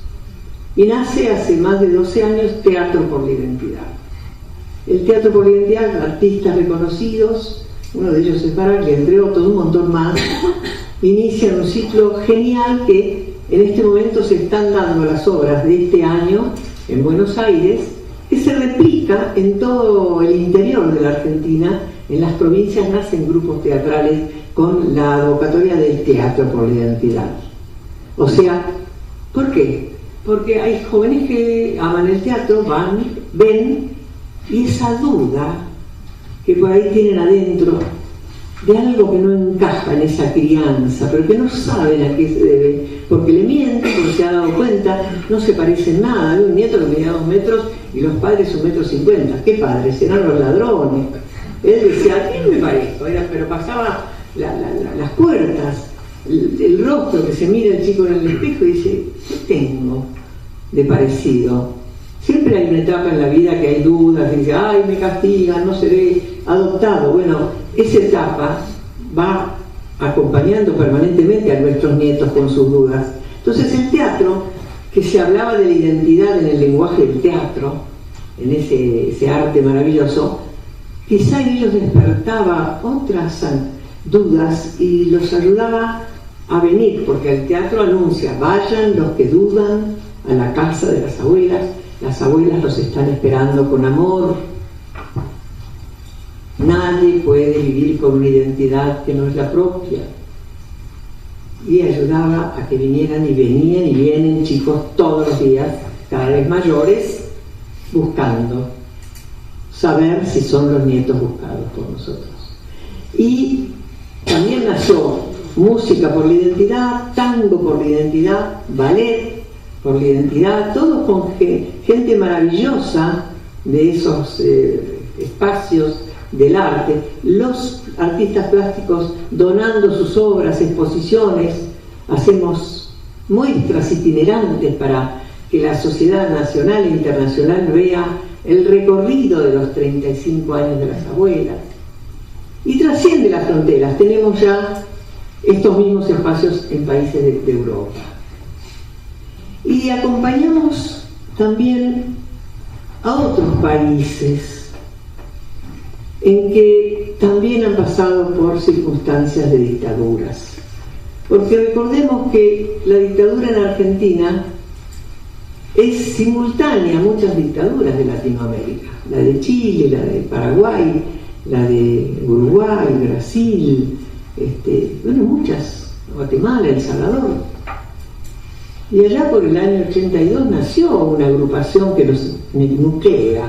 Y nace hace más de 12 años Teatro por la Identidad. El Teatro por la Identidad, artistas reconocidos, uno de ellos es Baraglia, entre otros, un montón más, inician un ciclo genial que en este momento se están dando las obras de este año en Buenos Aires, que se replica en todo el interior de la Argentina. En las provincias nacen grupos teatrales con la advocatoria del Teatro por la Identidad. O sea, ¿por qué? Porque hay jóvenes que aman el teatro, van, ven, y esa duda que por ahí tienen adentro de algo que no encaja en esa crianza, pero que no saben a qué se debe, porque le mienten, porque se ha dado cuenta, no se parecen nada. Hay un nieto que medía 2 metros y los padres 1,50 metros. ¿Qué padres? Eran los ladrones. Él decía, ¿a quién me parezco? Pero pasaba las puertas, el rostro que se mira el chico en el espejo y dice, ¿qué tengo de parecido? Siempre hay una etapa en la vida que hay dudas, y dice, ay, me castigan, no seré adoptado. Bueno, esa etapa va acompañando permanentemente a nuestros nietos con sus dudas. Entonces el teatro, que se hablaba de la identidad en el lenguaje del teatro, en ese arte maravilloso, quizá en ellos despertaba otras dudas y los ayudaba a venir, porque el teatro anuncia, vayan los que dudan a la casa de las abuelas los están esperando con amor. Nadie puede vivir con una identidad que no es la propia. Y ayudaba a que vinieran y venían y vienen chicos todos los días, cada vez mayores, buscando saber si son los nietos buscados por nosotros. Y también nació música por la identidad, tango por la identidad, ballet por la identidad, todos con gente maravillosa de esos espacios del arte, los artistas plásticos donando sus obras, exposiciones, hacemos muestras itinerantes para que la sociedad nacional e internacional vea el recorrido de los 35 años de las abuelas. Y trasciende las fronteras, tenemos ya estos mismos espacios en países de Europa. Y acompañamos también a otros países en que también han pasado por circunstancias de dictaduras. Porque recordemos que la dictadura en Argentina es simultánea a muchas dictaduras de Latinoamérica, la de Chile, la de Paraguay, la de Uruguay, Brasil, muchas, Guatemala, El Salvador. Y allá por el año 82 nació una agrupación que los nuclea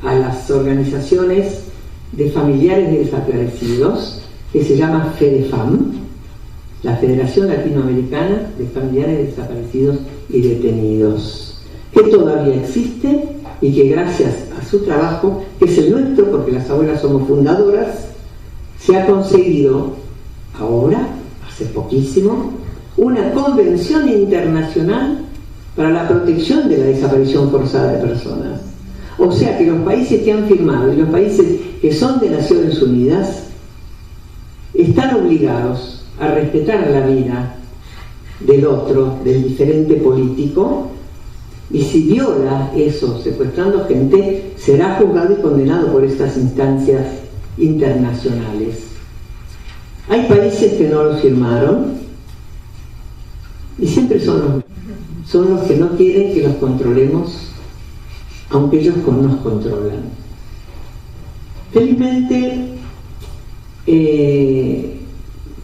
a las organizaciones de familiares de desaparecidos, que se llama FEDEFAM, la Federación Latinoamericana de Familiares Desaparecidos y Detenidos, que todavía existe y que gracias a su trabajo, que es el nuestro, porque las abuelas somos fundadoras, se ha conseguido ahora, hace poquísimo, una convención internacional para la protección de la desaparición forzada de personas. O sea que los países que han firmado y los países que son de Naciones Unidas están obligados a respetar la vida del otro, del diferente político, y si viola eso, secuestrando gente, será juzgado y condenado por estas instancias internacionales. Hay países que no lo firmaron y siempre son los que no quieren que los controlemos, aunque ellos nos controlan. Felizmente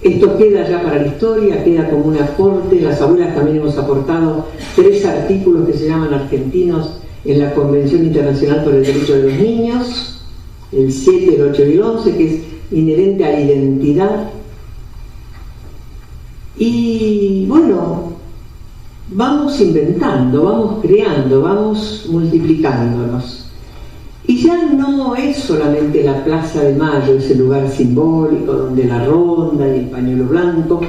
esto queda ya para la historia, queda como un aporte. Las abuelas también hemos aportado 3 artículos que se llaman argentinos en la Convención Internacional por el Derecho de los Niños, el 7, el 8 y el 11, que es inherente a la identidad. Y bueno, vamos inventando, vamos creando, vamos multiplicándonos. Y ya no es solamente la Plaza de Mayo, ese lugar simbólico donde la ronda y el pañuelo blanco,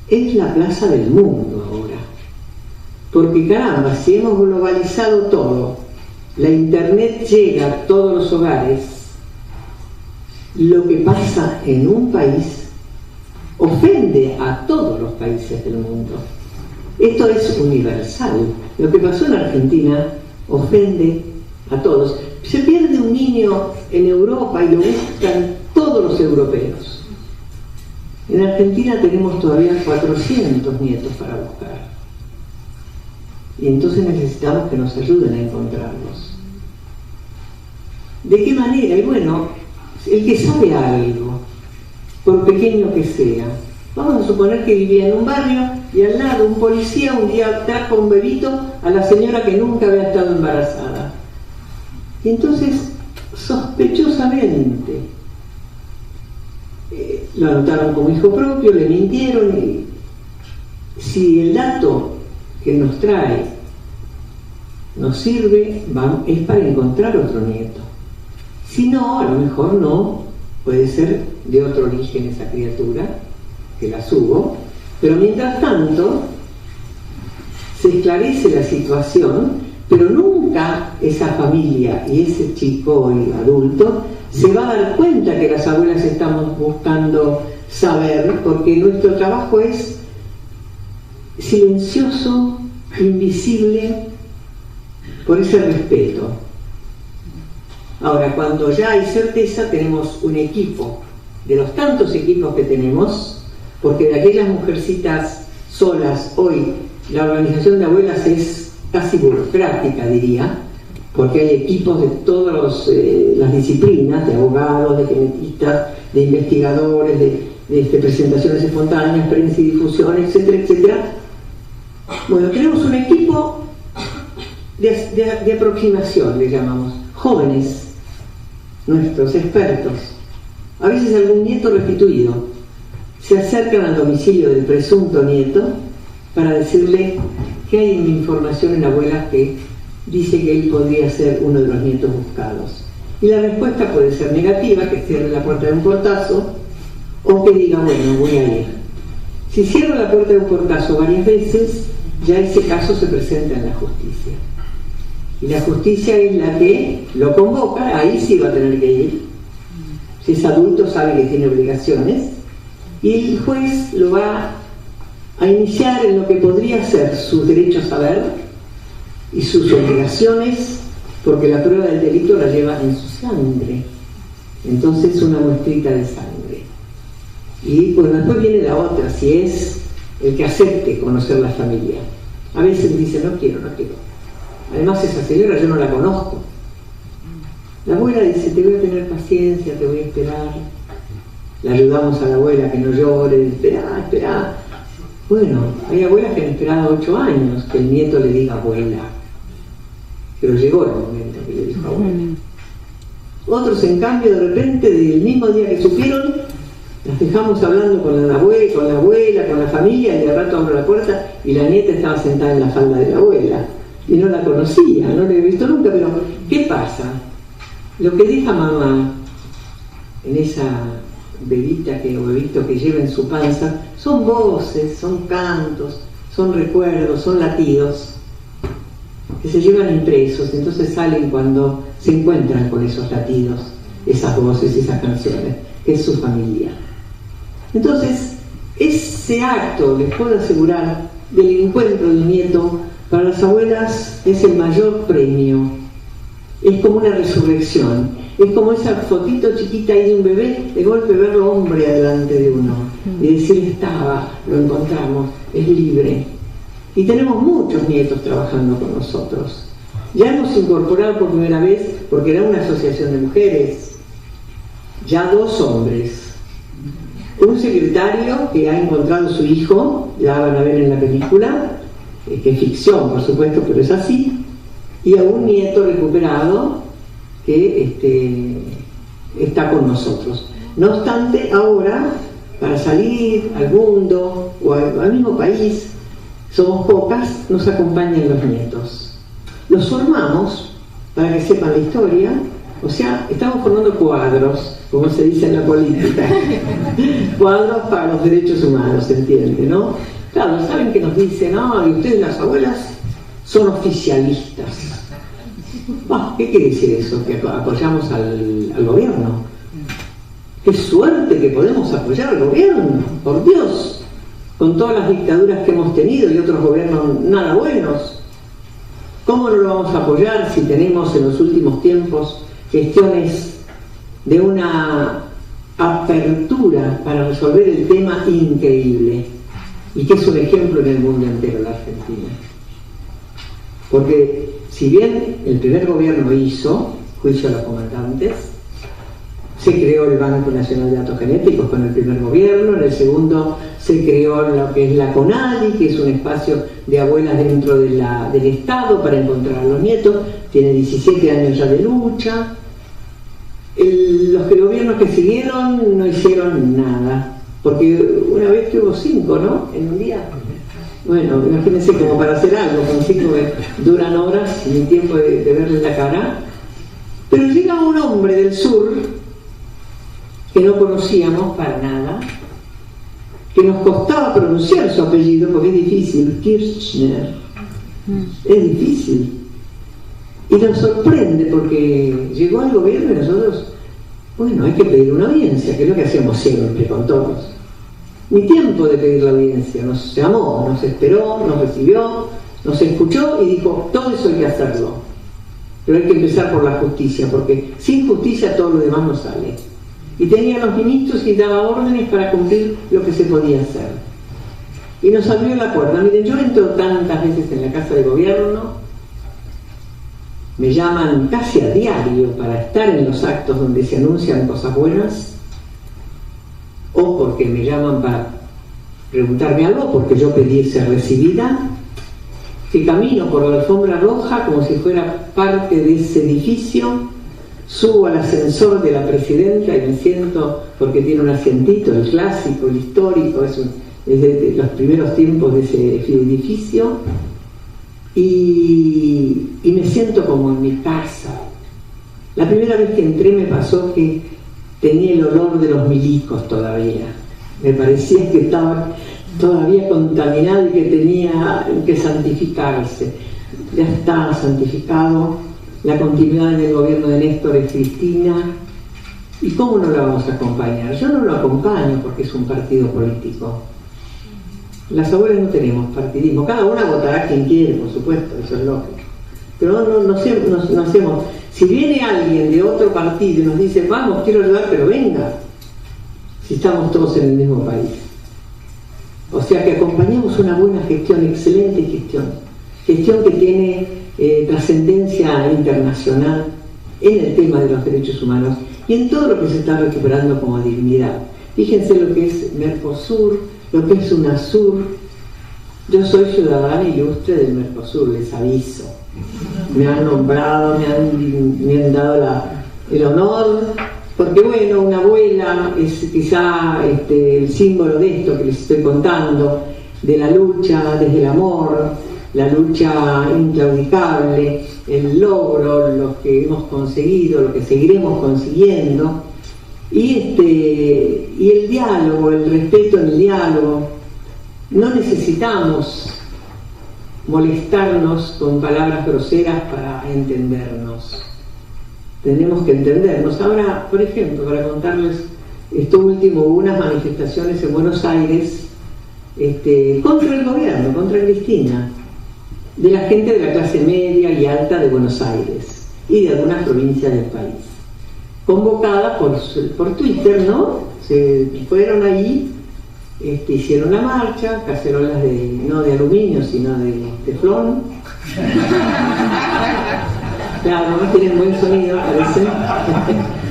es la plaza del mundo ahora. Porque caramba, si hemos globalizado todo, la internet llega a todos los hogares, lo que pasa en un país ofende a todos los países del mundo. Esto es universal. Lo que pasó en Argentina ofende a todos. Se pierde un niño en Europa y lo buscan todos los europeos. En Argentina tenemos todavía 400 nietos para buscar. Y entonces necesitamos que nos ayuden a encontrarlos. ¿De qué manera? Y bueno, el que sabe algo, por pequeño que sea, vamos a suponer que vivía en un barrio y al lado un policía un día trajo un bebito a la señora que nunca había estado embarazada. Y entonces, sospechosamente, lo anotaron como hijo propio, le mintieron, y si el dato que nos trae nos sirve, es para encontrar otro nieto. Si no, a lo mejor no, puede ser de otro origen esa criatura, que las hubo, pero mientras tanto se esclarece la situación, pero nunca esa familia y ese chico y adulto se va a dar cuenta que las abuelas estamos buscando saber, porque nuestro trabajo es silencioso, invisible, por ese respeto. Ahora, cuando ya hay certeza, tenemos un equipo, de los tantos equipos que tenemos, porque de aquellas mujercitas solas, hoy la organización de abuelas es casi burocrática, diría, porque hay equipos de todas las disciplinas, de abogados, de genetistas, de investigadores, de presentaciones espontáneas, prensa y difusión, etcétera, etcétera. Bueno, tenemos un equipo de aproximación, le llamamos, jóvenes, nuestros expertos, a veces algún nieto restituido, se acercan al domicilio del presunto nieto para decirle que hay una información en la abuela que dice que él podría ser uno de los nietos buscados. Y la respuesta puede ser negativa, que cierre la puerta de un portazo, o que diga, bueno, voy a ir. Si cierra la puerta de un portazo varias veces, ya ese caso se presenta en la justicia. Y la justicia es la que lo convoca, ahí sí va a tener que ir. Si es adulto sabe que tiene obligaciones, y el juez lo va a iniciar en lo que podría ser sus derechos a saber y sus obligaciones, porque la prueba del delito la lleva en su sangre. Entonces una muestrita de sangre. Y bueno, después viene la otra, si es el que acepte conocer la familia. A veces dice, no quiero. Además esa señora yo no la conozco. La abuela dice, te voy a tener paciencia, te voy a esperar. Le ayudamos a la abuela que no llore, espera. Bueno, hay abuelas que han esperado 8 años que el nieto le diga abuela. Pero llegó el momento que le dijo abuela. Otros, en cambio, de repente, del mismo día que supieron, Las dejamos hablando con la abuela, con la familia, y de rato abro la puerta y la nieta estaba sentada en la falda de la abuela. Y no la conocía, no la había visto nunca, pero ¿qué pasa? Lo que deja mamá en esa bebito que lleva en su panza son voces, son cantos, son recuerdos, son latidos que se llevan impresos, entonces salen cuando se encuentran con esos latidos, esas voces, esas canciones, que es su familia. Entonces, ese acto, les puedo asegurar, del encuentro de un nieto, para las abuelas es el mayor premio. Es como una resurrección. Es como esa fotito chiquita ahí de un bebé, de golpe verlo hombre adelante de uno. Y decir, estaba, lo encontramos, es libre. Y tenemos muchos nietos trabajando con nosotros. Ya hemos incorporado por primera vez, porque era una asociación de mujeres, ya 2 hombres. Un secretario que ha encontrado a su hijo, ya van a ver en la película, que es ficción por supuesto, pero es así, y a un nieto recuperado que está con nosotros. No obstante, ahora, para salir al mundo o al mismo país, somos pocas, nos acompañan los nietos. Los formamos para que sepan la historia, o sea, estamos formando cuadros, como se dice en la política, cuadros para los derechos humanos, ¿se entiende, no? Claro, saben que nos dicen, y ustedes las abuelas son oficialistas. ¿Qué quiere decir eso? Que apoyamos al gobierno. ¡Qué suerte que podemos apoyar al gobierno! ¡Por Dios! Con todas las dictaduras que hemos tenido y otros gobiernos nada buenos. ¿Cómo no lo vamos a apoyar si tenemos en los últimos tiempos gestiones de una apertura para resolver el tema increíble? Y que es un ejemplo en el mundo entero, la Argentina. Porque si bien el primer gobierno hizo juicio a los comandantes, se creó el Banco Nacional de Datos Genéticos con el primer gobierno, en el segundo se creó lo que es la CONADI, que es un espacio de abuelas dentro del Estado para encontrar a los nietos, tiene 17 años ya de lucha. Los gobiernos que siguieron no hicieron nada, porque una vez que hubo 5, ¿no? En un día. Bueno, imagínense, como para hacer algo, con 5 duran horas, ni tiempo de verle la cara. Pero llega un hombre del sur, que no conocíamos para nada, que nos costaba pronunciar su apellido, porque es difícil, Kirchner. Es difícil. Y nos sorprende porque llegó al gobierno y nosotros, bueno, hay que pedir una audiencia, que es lo que hacemos siempre con todos. Ni tiempo de pedir la audiencia, nos llamó, nos esperó, nos recibió, nos escuchó y dijo, todo eso hay que hacerlo. Pero hay que empezar por la justicia, porque sin justicia todo lo demás no sale. Y tenía los ministros y daba órdenes para cumplir lo que se podía hacer. Y nos abrió la puerta. Miren, yo entro tantas veces en la casa de gobierno, me llaman casi a diario para estar en los actos donde se anuncian cosas buenas, o porque me llaman para preguntarme algo, porque yo pedí ser recibida, que camino por la alfombra roja como si fuera parte de ese edificio, subo al ascensor de la presidenta y me siento, porque tiene un asientito, el clásico, el histórico, es de los primeros tiempos de ese edificio, y me siento como en mi casa. La primera vez que entré me pasó que tenía el olor de los milicos todavía. Me parecía que estaba todavía contaminado y que tenía que santificarse. Ya está santificado. La continuidad del gobierno de Néstor es Cristina. ¿Y cómo no la vamos a acompañar? Yo no lo acompaño porque es un partido político. Las abuelas no tenemos partidismo. Cada una votará quien quiere, por supuesto, eso es lógico. Pero no hacemos. Si viene alguien de otro partido y nos dice, vamos, quiero ayudar, pero venga. Si estamos todos en el mismo país. O sea que acompañamos una buena gestión, excelente gestión. Gestión que tiene trascendencia internacional en el tema de los derechos humanos y en todo lo que se está recuperando como dignidad. Fíjense lo que es Mercosur, lo que es UNASUR. Yo soy ciudadana ilustre del Mercosur, les aviso. Me han nombrado, me han dado el honor, porque bueno, una abuela es quizá el símbolo de esto que les estoy contando, de la lucha desde el amor, la lucha inclaudicable, el logro, lo que hemos conseguido, lo que seguiremos consiguiendo, y el diálogo, el respeto en el diálogo. No necesitamos molestarnos con palabras groseras para entendernos. Tenemos que entendernos. Ahora, por ejemplo, para contarles, esto último, hubo unas manifestaciones en Buenos Aires contra el gobierno, contra Cristina, de la gente de la clase media y alta de Buenos Aires y de algunas provincias del país, convocada por Twitter, ¿no? Se fueron ahí, hicieron la marcha, cacerolas no de aluminio, sino de teflón. Claro, no tienen buen sonido, parece.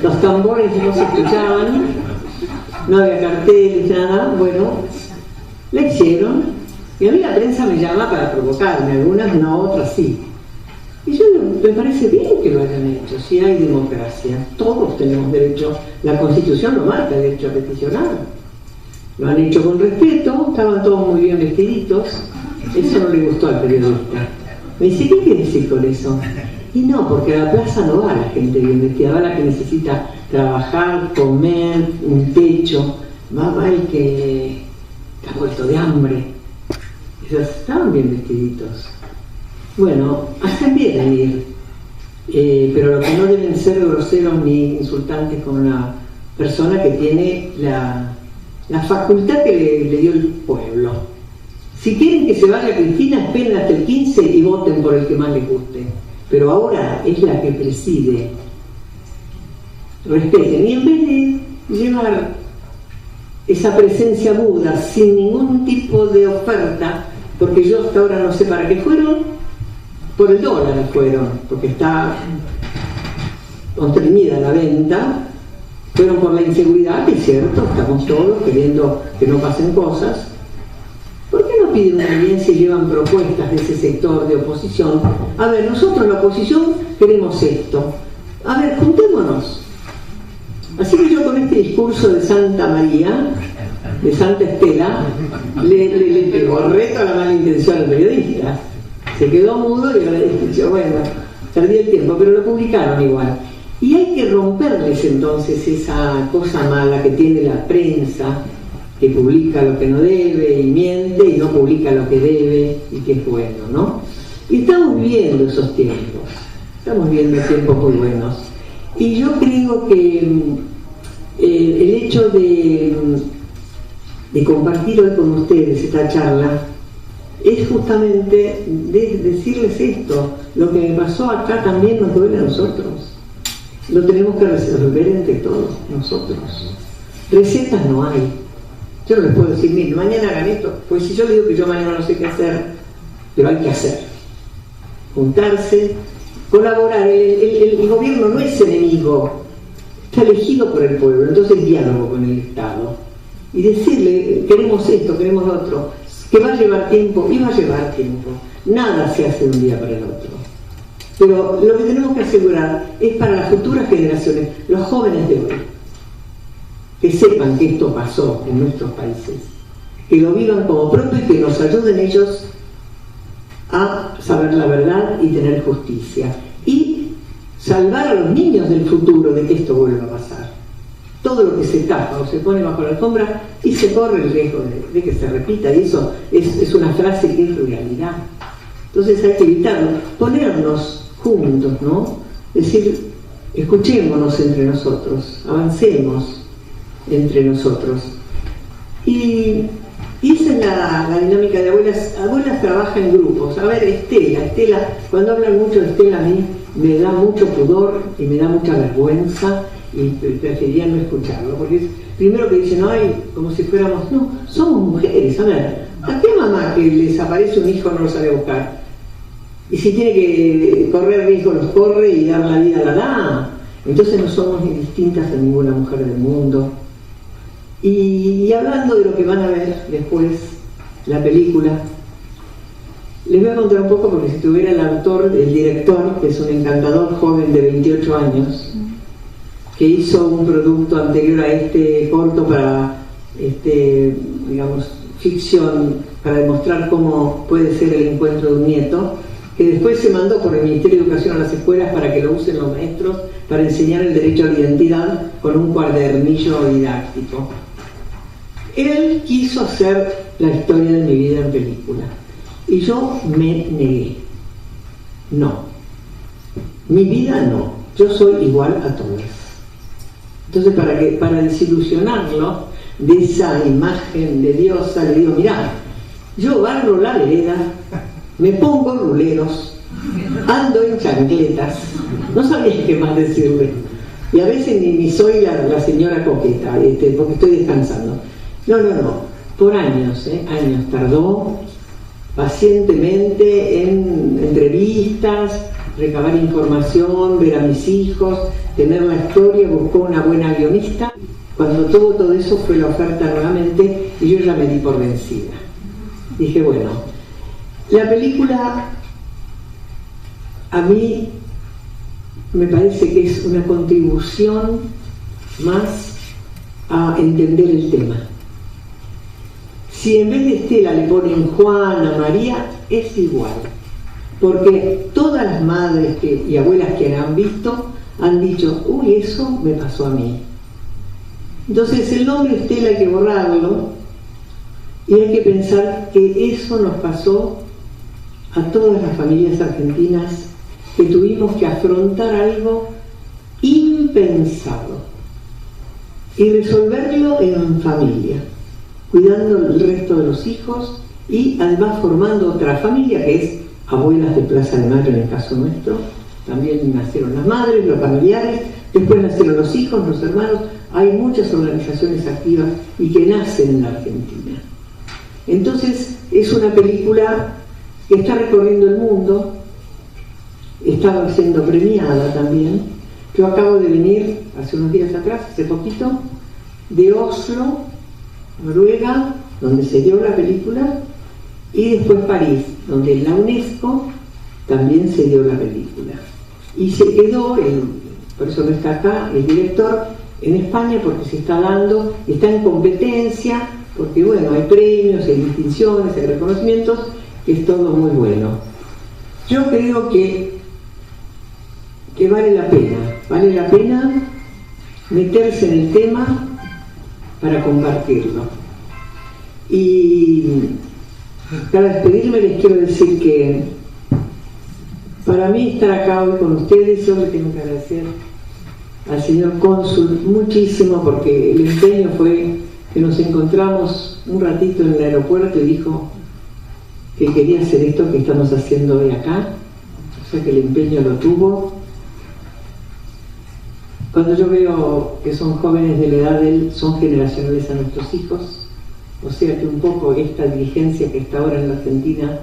Los tambores no se escuchaban, no había carteles, nada. Bueno, la hicieron, y a mí la prensa me llama para provocarme, algunas no, otras sí. Y yo me parece bien que lo hayan hecho, si hay democracia, todos tenemos derecho, la Constitución lo marca, el derecho a peticionar. Lo han hecho con respeto, estaban todos muy bien vestiditos, eso no le gustó al periodista. Me dice, ¿qué quiere decir con eso? Y no, porque a la plaza no va la gente bien vestida, va la que necesita trabajar, comer, un techo, va el que está muerto de hambre. Esos estaban bien vestiditos. Bueno, hacen bien en ir, pero lo que no deben ser groseros ni insultantes con una persona que tiene la facultad que le dio el pueblo. Si quieren que se vaya Cristina, esperen hasta el 15 y voten por el que más les guste. Pero ahora es la que preside. Respeten. Y en vez de llevar esa presencia muda, sin ningún tipo de oferta, porque yo hasta ahora no sé para qué fueron, por el dólar fueron, porque está comprimida la venta, fueron por la inseguridad, que es cierto, estamos todos queriendo que no pasen cosas. ¿Por qué no piden una audiencia y llevan propuestas de ese sector de oposición? A ver, nosotros la oposición queremos esto. A ver, juntémonos. Así que yo con este discurso de Santa María, de Santa Estela, le pegó reto a la mala intención al periodista. Se quedó mudo y yo, bueno, perdí el tiempo, pero lo publicaron igual. Y hay que romperles entonces esa cosa mala que tiene la prensa, que publica lo que no debe y miente y no publica lo que debe y que es bueno, ¿no? Y estamos viviendo esos tiempos, estamos viviendo tiempos muy buenos. Y yo creo que el hecho de compartir hoy con ustedes esta charla es justamente decirles esto. Lo que me pasó acá también nos duele a nosotros. Lo tenemos que resolver entre todos nosotros. Recetas no hay. Yo no les puedo decir, mire, mañana hagan esto, pues si yo le digo que yo mañana no sé qué hacer, pero hay que hacer. Juntarse, colaborar. El gobierno no es enemigo, está elegido por el pueblo, entonces diálogo con el Estado. Y decirle, queremos esto, queremos lo otro, que va a llevar tiempo, y va a llevar tiempo. Nada se hace de un día para el otro. Pero lo que tenemos que asegurar es para las futuras generaciones, los jóvenes de hoy, que sepan que esto pasó en nuestros países, que lo vivan como propio y que nos ayuden ellos a saber la verdad y tener justicia y salvar a los niños del futuro de que esto vuelva a pasar. Todo lo que se tapa o se pone bajo la alfombra y se corre el riesgo de que se repita, y eso es una frase que es realidad. Entonces hay que evitarlo, ponernos juntos, ¿no? Decir, escuchémonos entre nosotros, avancemos entre nosotros. Y esa es la dinámica de abuelas. Abuelas trabaja en grupos. A ver, Estela, cuando hablan mucho de Estela, a mí me da mucho pudor y me da mucha vergüenza y preferiría no escucharlo, porque es primero que dicen, ay, como si fuéramos, no, somos mujeres. A ver, ¿a qué mamá que les aparece un hijo no lo sabe buscar? Y si tiene que correr riesgo, los corre y dar la vida la da. Entonces no somos ni distintas a ninguna mujer del mundo. Y hablando de lo que van a ver después, la película, les voy a contar un poco, porque si tuviera el autor, el director, que es un encantador joven de 28 años, que hizo un producto anterior a este corto para, digamos, ficción, para demostrar cómo puede ser el encuentro de un nieto, que después se mandó por el Ministerio de Educación a las escuelas para que lo usen los maestros para enseñar el derecho a la identidad con un cuadernillo didáctico. Él quiso hacer la historia de mi vida en película y yo me negué. No, mi vida no, yo soy igual a todas. Entonces, para desilusionarlo de esa imagen de diosa, le digo: mirá, yo barro la vereda, me pongo ruleros, ando en chancletas, no sabía qué más decirle, y a veces ni soy la señora coqueta, porque estoy descansando. No, por años tardó pacientemente en entrevistas, recabar información, ver a mis hijos, tener la historia, buscó una buena guionista. Cuando todo eso fue la oferta nuevamente y yo ya me di por vencida. Dije, bueno, la película a mí me parece que es una contribución más a entender el tema. Si en vez de Estela le ponen Juana, María, es igual. Porque todas las madres y abuelas que han visto han dicho: uy, eso me pasó a mí. Entonces el nombre Estela hay que borrarlo y hay que pensar que eso nos pasó a todas las familias argentinas, que tuvimos que afrontar algo impensado y resolverlo en familia, cuidando el resto de los hijos y además formando otra familia que es Abuelas de Plaza de Mayo en el caso nuestro. También nacieron las madres, los familiares, después nacieron los hijos, los hermanos. Hay muchas organizaciones activas y que nacen en la Argentina. Entonces es una película que está recorriendo el mundo, estaba siendo premiada también. Yo acabo de venir hace unos días atrás, hace poquito, de Oslo, Noruega, donde se dio la película, y después París, donde en la UNESCO también se dio la película. Y se quedó, por eso no está acá, el director en España, porque se está dando, está en competencia, porque bueno, hay premios, hay distinciones, hay reconocimientos, que es todo muy bueno. Yo creo que vale la pena meterse en el tema para compartirlo. Y para despedirme les quiero decir que para mí estar acá hoy con ustedes, yo le tengo que agradecer al señor cónsul muchísimo, porque el empeño fue que nos encontramos un ratito en el aeropuerto y dijo que quería hacer esto que estamos haciendo hoy acá, o sea que el empeño lo tuvo. Cuando yo veo que son jóvenes de la edad de él, son generacionales a nuestros hijos, o sea que un poco esta dirigencia que está ahora en la Argentina,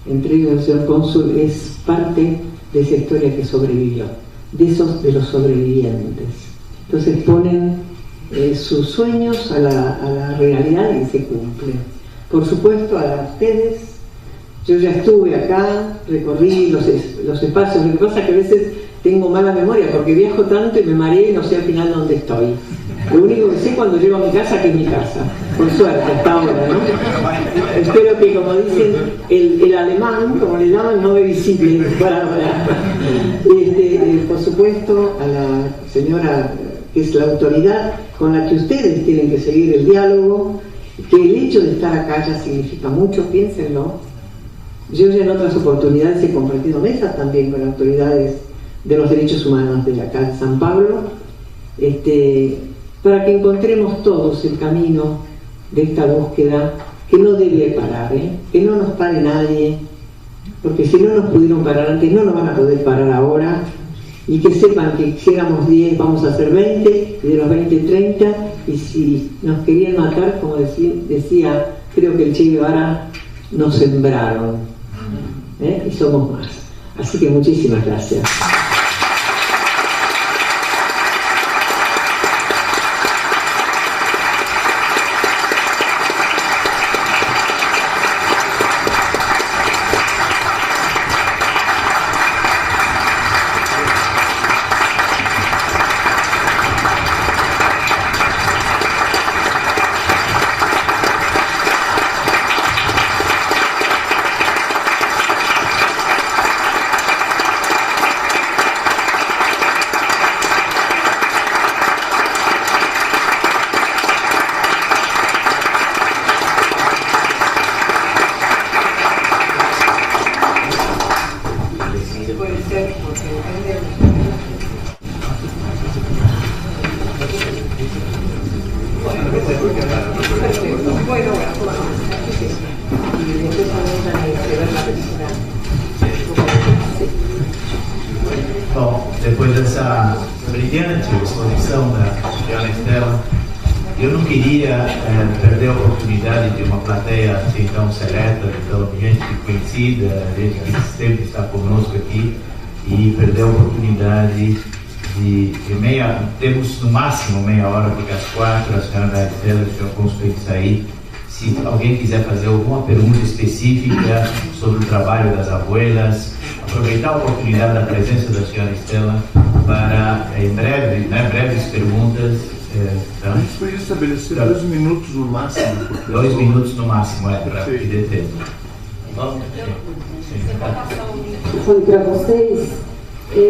entre ellos el señor cónsul, es parte de esa historia que sobrevivió, de los sobrevivientes. Entonces ponen sus sueños a la realidad y se cumplen. Por supuesto, a ustedes, yo ya estuve acá, recorrí los espacios. Lo que pasa es que a veces tengo mala memoria porque viajo tanto y me mareo y no sé al final dónde estoy. Lo único que sé cuando llego a mi casa, que es mi casa, por suerte, hasta ahora, ¿no? Espero que, como dicen, el alemán, como le llaman, no me visite para ahora. Por supuesto, a la señora que es la autoridad con la que ustedes tienen que seguir el diálogo, que el hecho de estar acá ya significa mucho, piénsenlo. Yo ya en otras oportunidades he compartido mesas también con autoridades de los derechos humanos de acá de San Pablo, para que encontremos todos el camino de esta búsqueda que no debe parar, que no nos pare nadie, porque si no nos pudieron parar antes, no nos van a poder parar ahora, y que sepan que si éramos 10, vamos a ser 20, y de los 20, 30, y si nos querían matar, como decía, creo que el Che Guevara, nos sembraron, y somos más. Así que muchísimas gracias. mediante a exposição da senhora Estela, eu não queria perder a oportunidade de uma plateia assim tão seleta, tão gente conhecida, gente que sempre está conosco aqui, e perder a oportunidade de temos no máximo meia hora, porque às 4 a senhora Estela e o senhor Afonso tem que sair. Se alguém quiser fazer alguma pergunta específica sobre o trabalho das abuelas, aproveitar a oportunidade da presença da senhora Estela para, em breves perguntas. A gente podia estabelecer 2 minutos no máximo. 2 minutos no máximo, para que dê tempo. Vamos? Para vocês,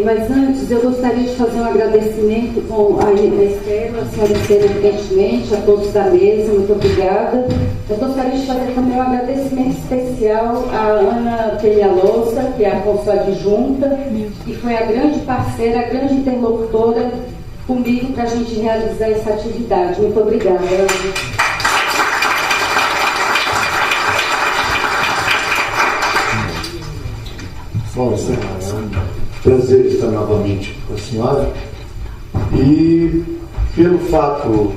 mas antes eu gostaria de fazer um agradecimento a Estela, a senhora Estela, evidentemente, a todos da mesa, muito obrigada. Eu gostaria de fazer também um agradecimento especial à Ana Peñalosa, que é a consul adjunta, que foi a grande parceira, a grande interlocutora comigo para a gente realizar essa atividade. Muito obrigada, Ana. Bom, é um prazer estar novamente com a senhora, e pelo fato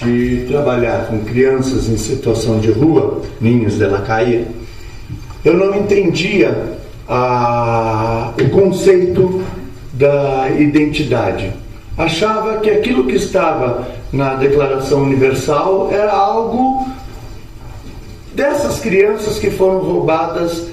de trabalhar com crianças em situação de rua, Niños de la Calle, eu não entendia o conceito da identidade. Achava que aquilo que estava na Declaração Universal era algo dessas crianças que foram roubadas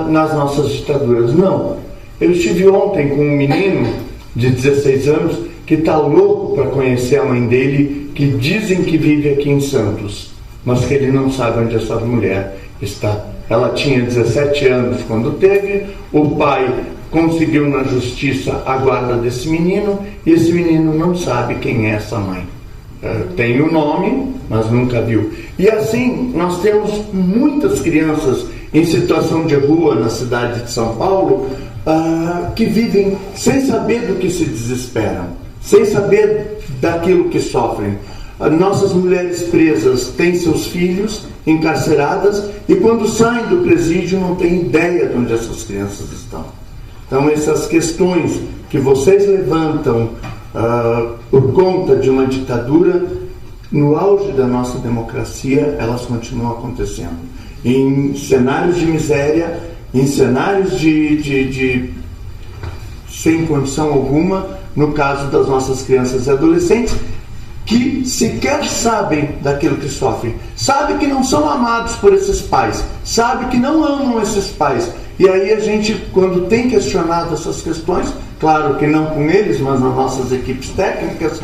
nas nossas ditaduras. Não. Eu estive ontem com um menino de 16 anos que está louco para conhecer a mãe dele, que dizem que vive aqui em Santos, mas que ele não sabe onde essa mulher está. Ela tinha 17 anos quando teve, o pai conseguiu na justiça a guarda desse menino, e esse menino não sabe quem é essa mãe. Tem o nome, mas nunca viu. E assim, nós temos muitas crianças em situação de rua na cidade de São Paulo, que vivem sem saber do que se desesperam, sem saber daquilo que sofrem. Nossas mulheres presas têm seus filhos encarceradas, e quando saem do presídio não têm ideia de onde essas crianças estão. Então essas questões que vocês levantam por conta de uma ditadura, no auge da nossa democracia, elas continuam acontecendo. Em cenários de miséria, em cenários de sem condição alguma, no caso das nossas crianças e adolescentes, que sequer sabem daquilo que sofrem, sabem que não são amados por esses pais, sabem que não amam esses pais. E aí a gente, quando tem questionado essas questões, claro que não com eles, mas nas nossas equipes técnicas,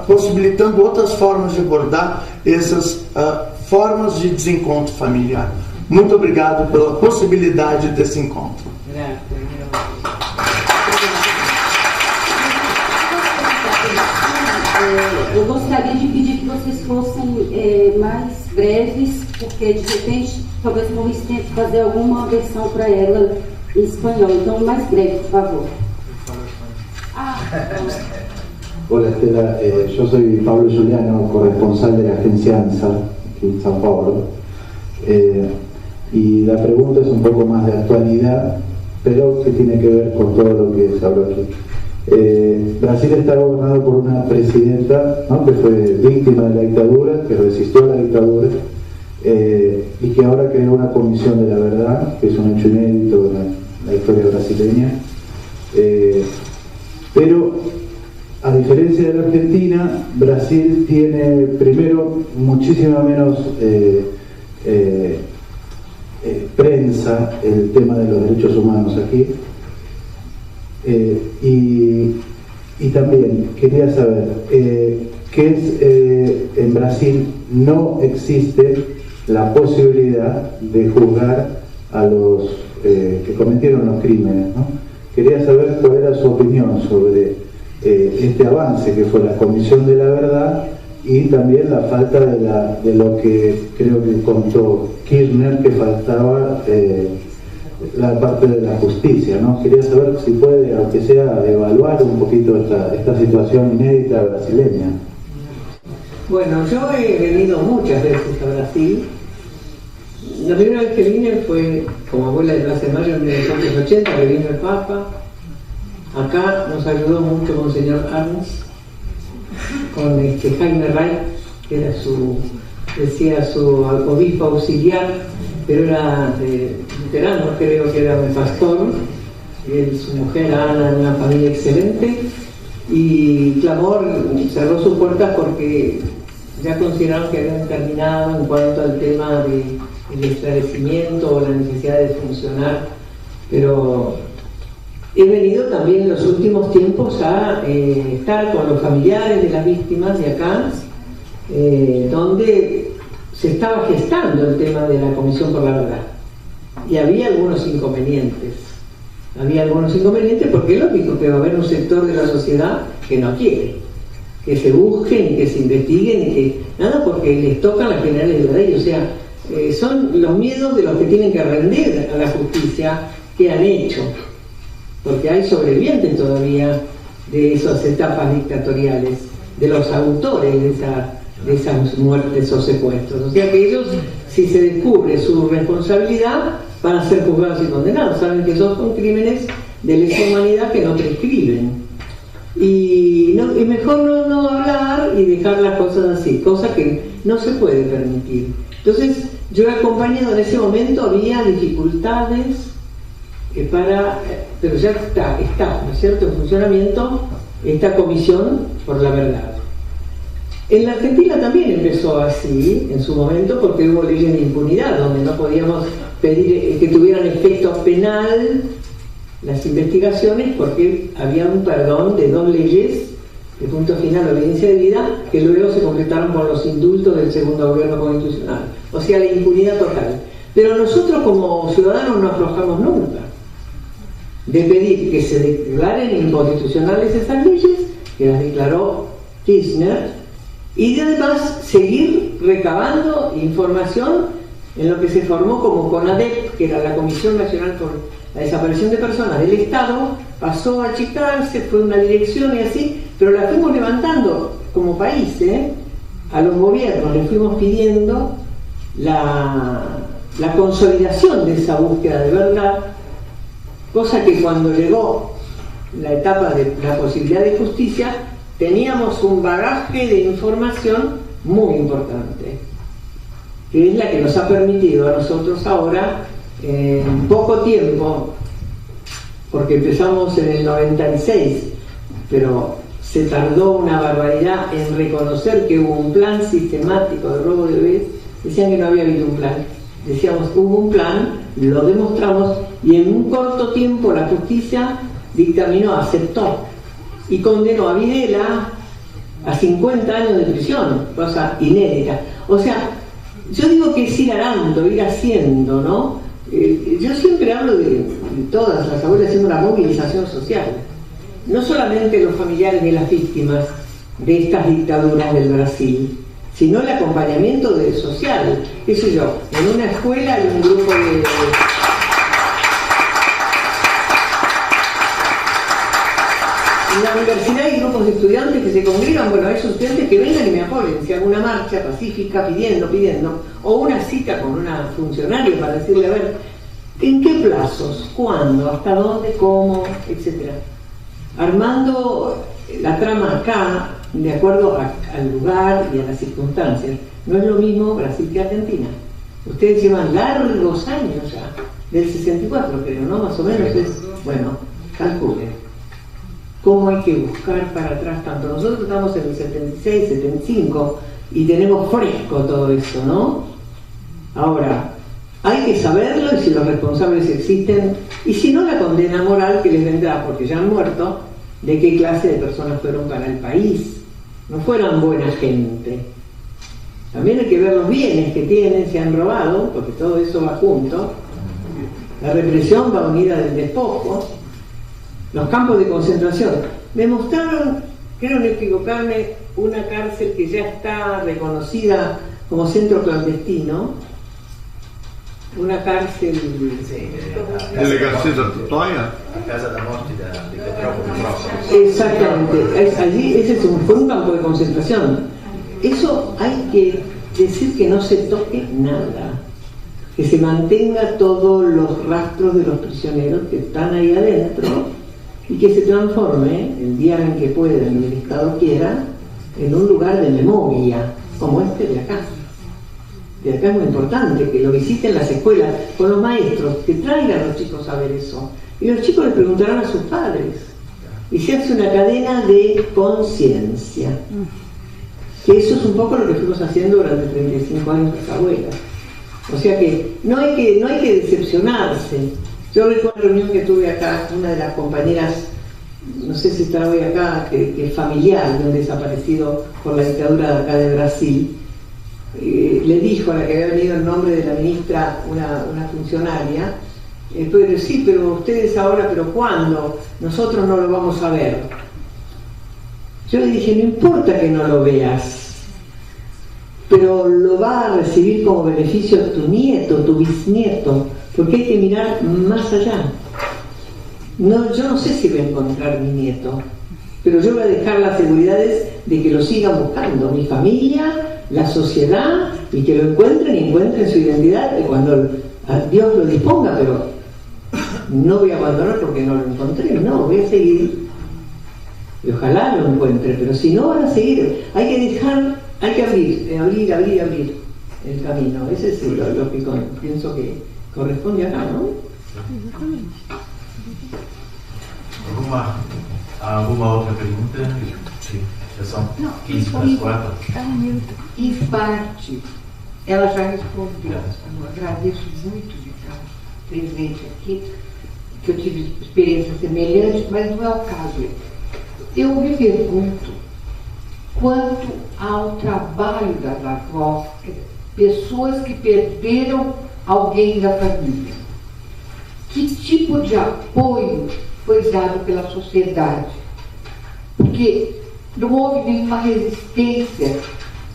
possibilitando outras formas de abordar essas formas de desencontro familiar. Muito obrigado pela possibilidade desse encontro. Eu gostaria de pedir que vocês fossem mais breves, porque de repente talvez não tente fazer alguma versão para ela em espanhol. Então, mais breve, por favor. Hola Estela, yo soy Pablo Juliano, corresponsal de la agencia ANSA aquí en São Paulo, y la pregunta es un poco más de actualidad, pero que tiene que ver con todo lo que se habló aquí. Brasil está gobernado por una presidenta, ¿no?, que fue víctima de la dictadura, que resistió a la dictadura, y que ahora creó una comisión de la verdad, que es un hecho inédito en la historia brasileña, pero a diferencia de la Argentina, Brasil tiene primero muchísima menos prensa el tema de los derechos humanos aquí, y también quería saber que en Brasil no existe la posibilidad de juzgar a los que cometieron los crímenes, ¿no? Quería saber cuál era su opinión sobre este avance que fue la Comisión de la Verdad, y también la falta de lo que creo que contó Kirchner, que faltaba la parte de la justicia, ¿no? Quería saber si puede, aunque sea, evaluar un poquito esta situación inédita brasileña. Bueno, yo he venido muchas veces a Brasil. La primera vez que vine fue como abuela de Plaza de Mayo en 1980, que vino el Papa Acá nos ayudó mucho Monseñor Arns, con Jaime Ray, que era su obispo auxiliar, pero era luterano, creo que era un pastor, y su mujer Ana, una familia excelente, y Clamor cerró sus puertas porque ya consideraron que habían terminado en cuanto al tema del esclarecimiento o la necesidad de funcionar, pero he venido también en los últimos tiempos a estar con los familiares de las víctimas de acá, donde se estaba gestando el tema de la Comisión por la Verdad, y había algunos inconvenientes porque es lógico que va a haber un sector de la sociedad que no quiere que se busquen y que se investiguen y que nada, porque les tocan las generales de la ley. O sea, son los miedos de los que tienen que rendir a la justicia que han hecho, porque hay sobrevivientes todavía de esas etapas dictatoriales, de los autores de esas muertes o secuestros. O sea que ellos, si se descubre su responsabilidad, van a ser juzgados y condenados. Saben que esos son crímenes de lesa humanidad que no prescriben. Y mejor no hablar y dejar las cosas así, cosa que no se puede permitir. Entonces, yo he acompañado en ese momento, había dificultades pero ya está, ¿no es cierto?, en funcionamiento esta Comisión por la Verdad. En la Argentina también empezó así en su momento, porque hubo leyes de impunidad donde no podíamos pedir que tuvieran efecto penal las investigaciones, porque había un perdón de 2 leyes de punto final, obediencia de vida, que luego se completaron con los indultos del segundo gobierno constitucional. O sea, la impunidad total. Pero nosotros como ciudadanos no aflojamos nunca de pedir que se declaren inconstitucionales esas leyes, que las declaró Kirchner, y de además seguir recabando información en lo que se formó como CONADEP, que era la Comisión Nacional por la Desaparición de Personas del Estado. Pasó a achicarse, fue una dirección y así, pero la fuimos levantando como país, a los gobiernos les fuimos pidiendo la consolidación de esa búsqueda de verdad, cosa que cuando llegó la etapa de la posibilidad de justicia, teníamos un bagaje de información muy importante, que es la que nos ha permitido a nosotros ahora, en poco tiempo, porque empezamos en el 96, pero se tardó una barbaridad en reconocer que hubo un plan sistemático de robo de bebés. Decían que no había habido un plan, decíamos hubo un plan, lo demostramos, y en un corto tiempo la justicia dictaminó, aceptó y condenó a Videla a 50 años de prisión, cosa inédita. O sea, yo digo que es ir arando, ir haciendo, ¿no? Yo siempre hablo de todas las abuelas haciendo una movilización social, no solamente los familiares de las víctimas de estas dictaduras del Brasil, sino el acompañamiento social, qué sé yo, en una escuela hay un grupo de... En la universidad hay grupos de estudiantes que se congregan, bueno, esos estudiantes que vengan y me apoyen, si hago una marcha pacífica pidiendo, o una cita con una funcionaria para decirle, a ver, ¿en qué plazos? ¿Cuándo? ¿Hasta dónde? ¿Cómo? Etcétera. Armando la trama acá, de acuerdo al lugar y a las circunstancias. No es lo mismo Brasil que Argentina. Ustedes llevan largos años ya, del 64 creo, ¿no? Más o menos es, bueno, calculen. ¿Cómo hay que buscar para atrás tanto? Nosotros estamos en el 76, 75 y tenemos fresco todo eso, ¿no? Ahora, hay que saberlo, y si los responsables existen, y si no, la condena moral que les vendrá, porque ya han muerto, de qué clase de personas fueron para el país. No fueran buena gente. También hay que ver los bienes que tienen, se han robado, porque todo eso va junto. La represión va unida del despojo. Los campos de concentración. Me mostraron, creo no equivocarme, una cárcel que ya está reconocida como centro clandestino. Una cárcel... Sí, la Casa da Morte de Petrópolis. Exactamente, allí ese fue un campo de concentración. Eso hay que decir, que no se toque nada, que se mantenga todos los rastros de los prisioneros que están ahí adentro, y que se transforme, el día en que puedan y el Estado quiera, en un lugar de memoria, como este de acá. De acá es muy importante que lo visiten las escuelas con los maestros, que traigan a los chicos a ver eso. Y los chicos les preguntarán a sus padres. Y se hace una cadena de conciencia. Que eso es un poco lo que fuimos haciendo durante 35 años las abuelas. O sea que no hay que decepcionarse. Yo recuerdo la reunión que tuve acá, una de las compañeras, no sé si estará hoy acá, que es familiar de un desaparecido por la dictadura de acá de Brasil, le dijo a la que había venido en nombre de la ministra, una funcionaria, pero sí, pero ustedes ahora, pero ¿cuándo? Nosotros no lo vamos a ver. Yo le dije, no importa que no lo veas, pero lo va a recibir como beneficio tu nieto, tu bisnieto, porque hay que mirar más allá. No, yo no sé si voy a encontrar mi nieto, pero yo voy a dejar las seguridades de que lo sigan buscando, mi familia, la sociedad, y que lo encuentren y encuentren su identidad cuando Dios lo disponga, pero no voy a abandonar porque no lo encontré, no, voy a seguir. Y ojalá lo encuentre, pero si no van a seguir, hay que abrir el camino. Ese es lo que pienso que corresponde acá, ¿no? Alguma outra pergunta? Sim, já são 15 para as 4. Em parte, ela já respondeu. Eu agradeço muito de estar presente aqui, que eu tive experiência semelhante, mas não é o caso. Eu me pergunto quanto ao trabalho das avós, pessoas que perderam alguém da família. Que tipo de apoio foi dado pela sociedade? Porque não houve nenhuma resistência,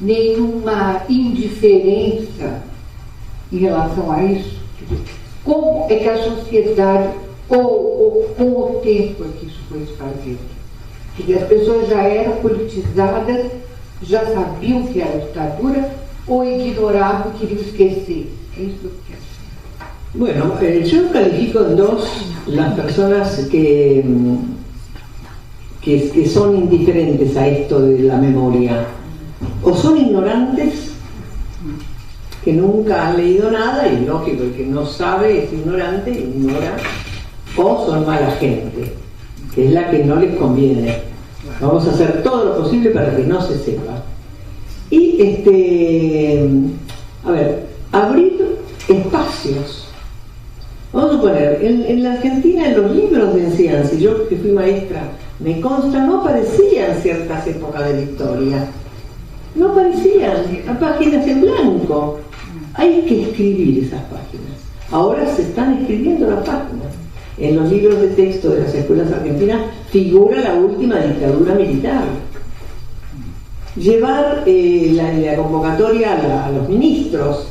nenhuma indiferença em relação a isso. Como é que a sociedade, ou com o tempo é que isso foi se fazendo? Porque as pessoas já eram politizadas, já sabiam que era ditadura, ou ignoravam e queriam esquecer. É isso que eu quero. Bueno, yo califico en dos las personas que son indiferentes a esto de la memoria. O son ignorantes, que nunca han leído nada, y lógico, el que no sabe es ignorante, ignora, o son mala gente, que es la que no les conviene. Vamos a hacer todo lo posible para que no se sepa. Y abrir espacios. Vamos a poner, en la Argentina, en los libros de enseñanza, y yo que fui maestra, me consta, no aparecían ciertas épocas de la historia. No aparecían, páginas en blanco. Hay que escribir esas páginas. Ahora se están escribiendo las páginas. En los libros de texto de las escuelas argentinas figura la última dictadura militar. Llevar la convocatoria a los ministros,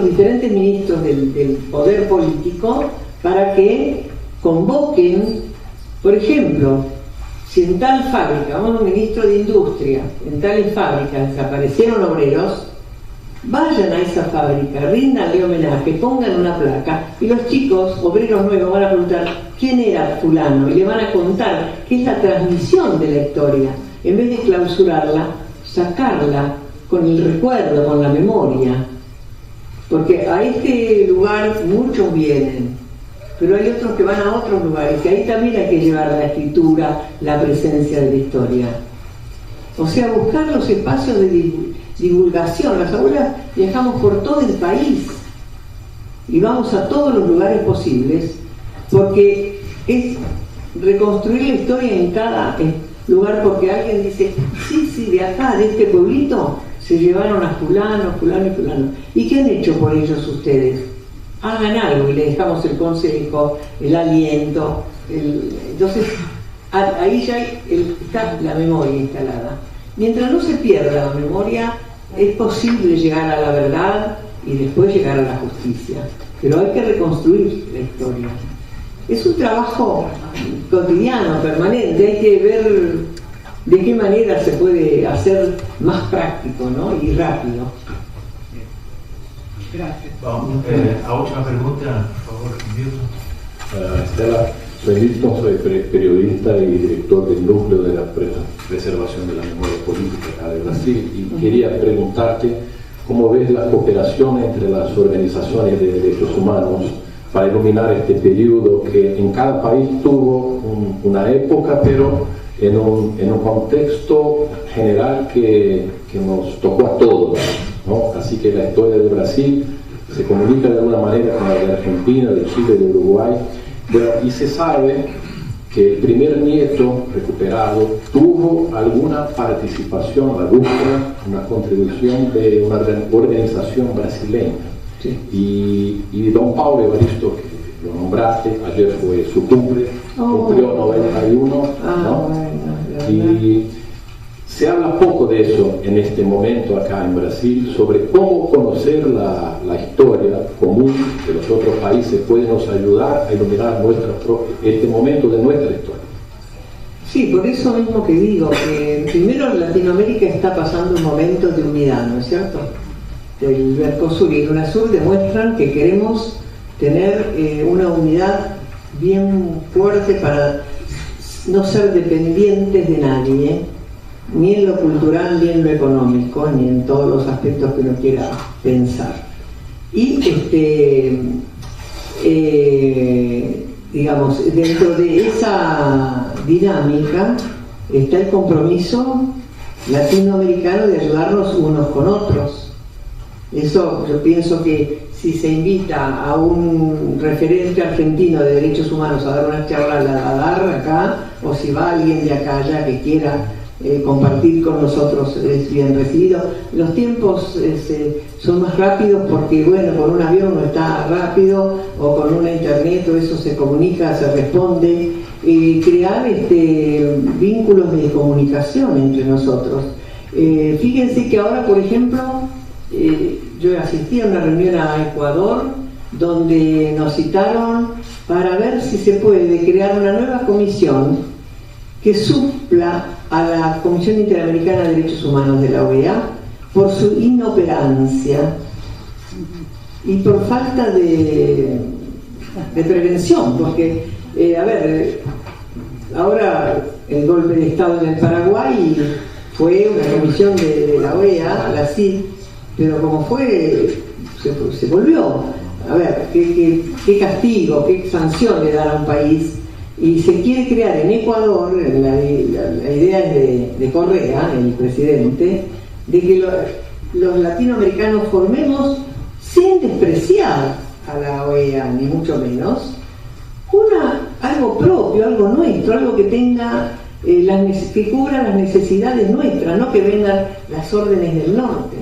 diferentes ministros del poder político, para que convoquen, por ejemplo, si en tal fábrica, vamos a un ministro de industria, en tales fábricas desaparecieron obreros, vayan a esa fábrica, ríndanle homenaje, pongan una placa, y los chicos, obreros nuevos, van a preguntar quién era fulano, y le van a contar que es la transmisión de la historia. En vez de clausurarla, sacarla con el recuerdo, con la memoria, porque a este lugar muchos vienen, pero hay otros que van a otros lugares, y ahí también hay que llevar la escritura, la presencia de la historia. O sea, buscar los espacios de divulgación. Las abuelas viajamos por todo el país y vamos a todos los lugares posibles, porque es reconstruir la historia en cada lugar, porque alguien dice, sí, de acá, de este pueblito, se llevaron a fulano y fulano. ¿Y qué han hecho por ellos ustedes? Hagan algo, y le dejamos el consejo, el aliento. Entonces, ahí ya está la memoria instalada. Mientras no se pierda la memoria, es posible llegar a la verdad y después llegar a la justicia. Pero hay que reconstruir la historia. Es un trabajo cotidiano, permanente. Hay que ver de qué manera se puede hacer más práctico, ¿no? Y rápido. Gracias. Bom, a última pergunta, por favor, Milton. Estela, Soy Milton, soy periodista y director del Núcleo de la Preservación de la Memoria Política acá de Brasil, y quería preguntarte cómo ves la cooperación entre las organizaciones de derechos humanos para iluminar este periodo que en cada país tuvo una época, pero en un contexto general que nos tocó a todos, ¿no? Así que la historia de Brasil se comunica de alguna manera con la de Argentina, de Chile, de Uruguay. Bueno, y se sabe que el primer nieto recuperado tuvo alguna participación, una contribución de una organización brasileña. Sí. Y don Paulo Evaristo, que lo nombraste, ayer fue su cumple, cumplió 91, ¿no? Y se habla poco de eso en este momento acá en Brasil, sobre cómo conocer la historia común de los otros países puede nos ayudar a iluminar este momento de nuestra historia. Sí, por eso mismo que digo, que primero Latinoamérica está pasando un momento de unidad, ¿no es cierto? El Mercosur y el UNASUR demuestran que queremos tener una unidad bien fuerte para no ser dependientes de nadie, ni en lo cultural, ni en lo económico, ni en todos los aspectos que uno quiera pensar. Y digamos, dentro de esa dinámica está el compromiso latinoamericano de ayudarnos unos con otros. Eso yo pienso que si se invita a un referente argentino de derechos humanos a dar una charla, a dar acá, o si va alguien de acá allá que quiera compartir con nosotros, es bien recibido. Los tiempos son más rápidos porque, bueno, con un avión no está rápido, o con una internet, todo eso se comunica, se responde. Crear vínculos de comunicación entre nosotros. Fíjense que ahora, por ejemplo, yo asistí a una reunión a Ecuador donde nos citaron para ver si se puede crear una nueva comisión que supla a la Comisión Interamericana de Derechos Humanos de la OEA por su inoperancia y por falta de prevención, porque, ahora el golpe de Estado en el Paraguay fue una comisión de la OEA, la CID, pero como fue, se volvió. A ver, ¿qué castigo, qué sanción le dan a un país? Y se quiere crear en Ecuador, la idea es de Correa, el presidente, de que los latinoamericanos formemos, sin despreciar a la OEA, ni mucho menos, algo propio, algo nuestro, algo que tenga, que cubra las necesidades nuestras, no que vengan las órdenes del norte.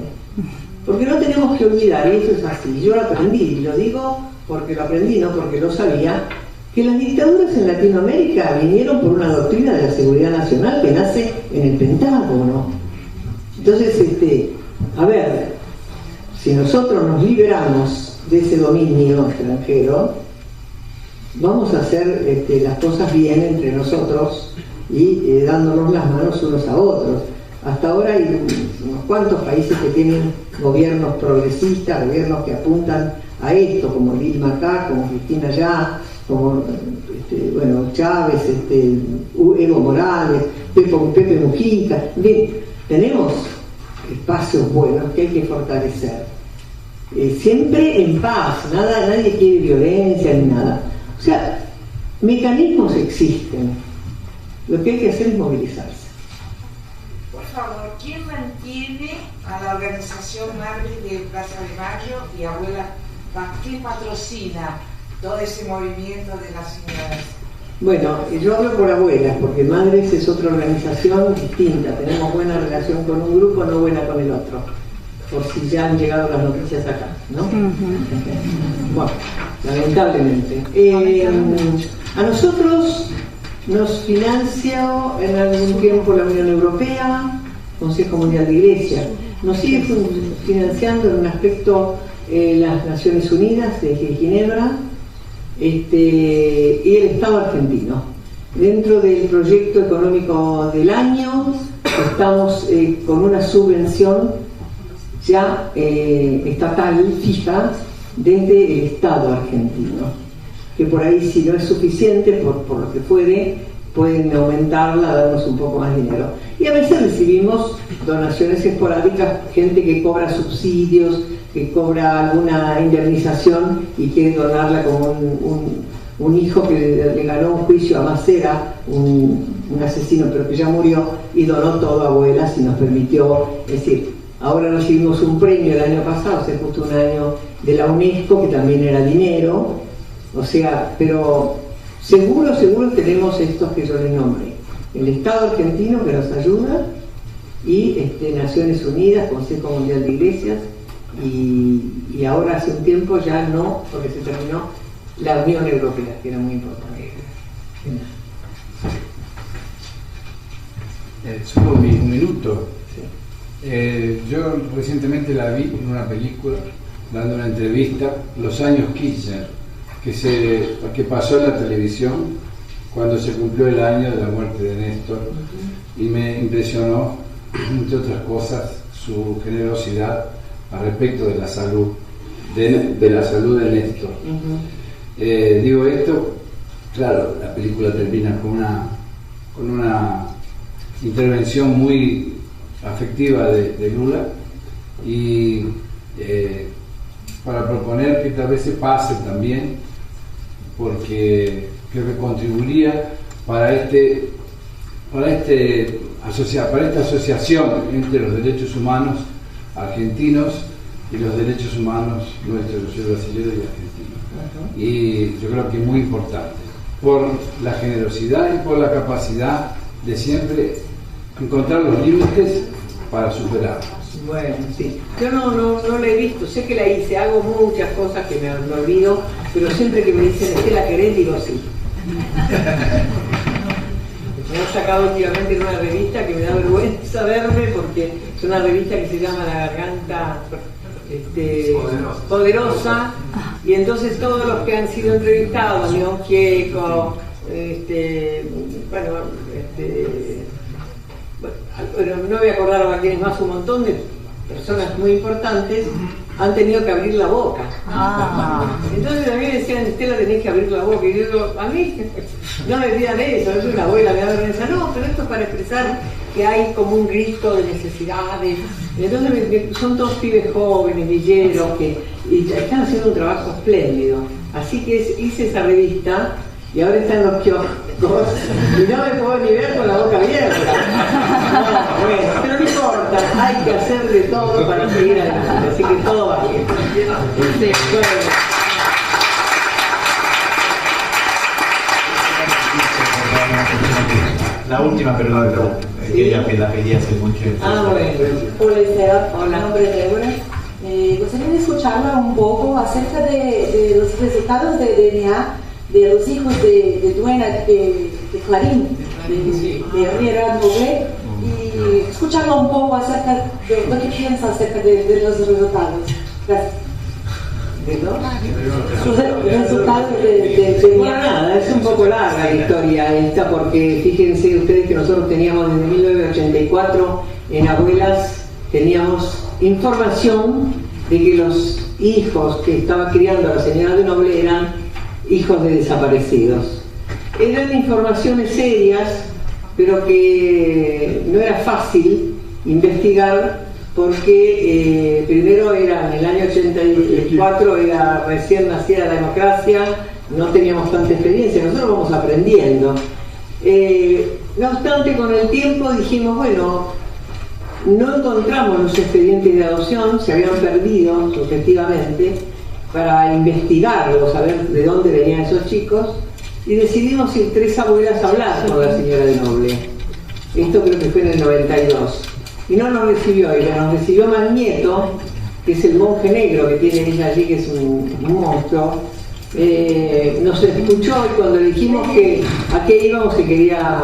Porque no tenemos que olvidar, y eso es así, yo lo aprendí, lo digo porque lo aprendí, no porque lo sabía, que las dictaduras en Latinoamérica vinieron por una doctrina de la seguridad nacional que nace en el Pentágono. Entonces, si nosotros nos liberamos de ese dominio extranjero, vamos a hacer las cosas bien entre nosotros y dándonos las manos unos a otros. Hasta ahora hay unos cuantos países que tienen gobiernos progresistas, gobiernos que apuntan a esto, como Dilma acá, como Cristina allá, como Chávez, Evo Morales, Pepe Mujica. Bien, tenemos espacios buenos que hay que fortalecer. Siempre en paz, nadie quiere violencia ni nada. O sea, mecanismos existen. Lo que hay que hacer es movilizarse. Por favor, ¿quién mantiene a la organización Madre de Plaza de Mayo y Abuela? ¿Quién patrocina todo ese movimiento de las señoras? Bueno, yo hablo por abuelas, porque Madres es otra organización distinta. Tenemos buena relación con un grupo, no buena con el otro. Por si ya han llegado las noticias acá, ¿no? Bueno, lamentablemente. A nosotros nos financió en algún tiempo la Unión Europea, Consejo Mundial de Iglesias. Nos sigue financiando en un aspecto las Naciones Unidas de Ginebra y el Estado argentino. Dentro del proyecto económico del año estamos con una subvención ya estatal fija desde el Estado argentino. que por ahí si no es suficiente, por lo que fuere, pueden aumentarla, darnos un poco más de dinero. Y a veces recibimos donaciones esporádicas, gente que cobra subsidios, que cobra alguna indemnización y quiere donarla como un hijo que le ganó un juicio a Macera, un asesino pero que ya murió, y donó todo a abuelas y nos permitió, es decir, ahora recibimos un premio el año pasado, hace justo un año, de la UNESCO, que también era dinero, o sea, pero seguro tenemos estos que yo les nombré. El Estado argentino que nos ayuda y Naciones Unidas, Consejo Mundial de Iglesias, y ahora hace un tiempo ya no, porque se terminó la Unión Europea, que era muy importante. Solo un minuto. Yo recientemente la vi en una película, dando una entrevista, Los años Kirchner, que pasó en la televisión cuando se cumplió el año de la muerte de Néstor, y me impresionó, entre otras cosas, su generosidad al respecto de la salud, de la salud de Néstor. Digo esto, claro, la película termina con una intervención muy afectiva de Lula, y para proponer que tal vez se pase también, porque creo que contribuiría para esta asociación entre los derechos humanos argentinos y los derechos humanos nuestros, yo soy brasileño y argentino. Y yo creo que es muy importante, por la generosidad y por la capacidad de siempre encontrar los límites para superarlos. Bueno, sí. Yo no la he visto, sé que la hice, hago muchas cosas que me olvido, pero siempre que me dicen, ¿la querés? Digo sí. Me han sacado últimamente en una revista que me da vergüenza verme, porque es una revista que se llama La Garganta Poderosa, y entonces todos los que han sido entrevistados, León Gieco, bueno, no voy a acordar a quiénes más, un montón de personas muy importantes han tenido que abrir la boca. Entonces a mí me decían, Estela, tenés que abrir la boca, y yo digo, a mí no me pidan eso, yo soy una abuela, me da vergüenza. No, pero esto es para expresar que hay como un grito de necesidades. Entonces son todos pibes jóvenes, villeros, y están haciendo un trabajo espléndido. Así que hice esa revista, y ahora están los kioscos, y no me puedo ni ver con la boca abierta. No, bueno, pero no importa, hay que hacer de todo para seguir adelante, así que todo va bien. Sí, bueno. La última pregunta, que ella la pedía hace mucho. Bueno. Hola, Estela. Hola. Mi nombre es Débora. Gostaria de escucharla un poco acerca de los resultados de DNA de los hijos de Duena, de Clarín, de Riera Noble, y escucharla un poco acerca de lo que piensa acerca de los resultados. Gracias. Sus resultados Bueno, nada, es un poco larga la historia esta, porque fíjense ustedes que nosotros teníamos desde 1984 en Abuelas, teníamos información de que los hijos que estaba criando la señora de Noble eran hijos de desaparecidos. Eran informaciones serias, pero que no era fácil investigar, porque primero era en el año 84, era recién nacida la democracia, no teníamos tanta experiencia, nosotros vamos aprendiendo. No obstante, con el tiempo dijimos, bueno, no encontramos los expedientes de adopción, se habían perdido subjetivamente, para investigarlos, saber de dónde venían esos chicos, y decidimos ir 3 abuelas a hablar con la señora de Noble. Esto creo que fue en el 92. Y no nos recibió ella, nos recibió Magneto, que es el monje negro que tiene ella allí, que es un monstruo. Nos escuchó, y cuando le dijimos que a qué íbamos, que quería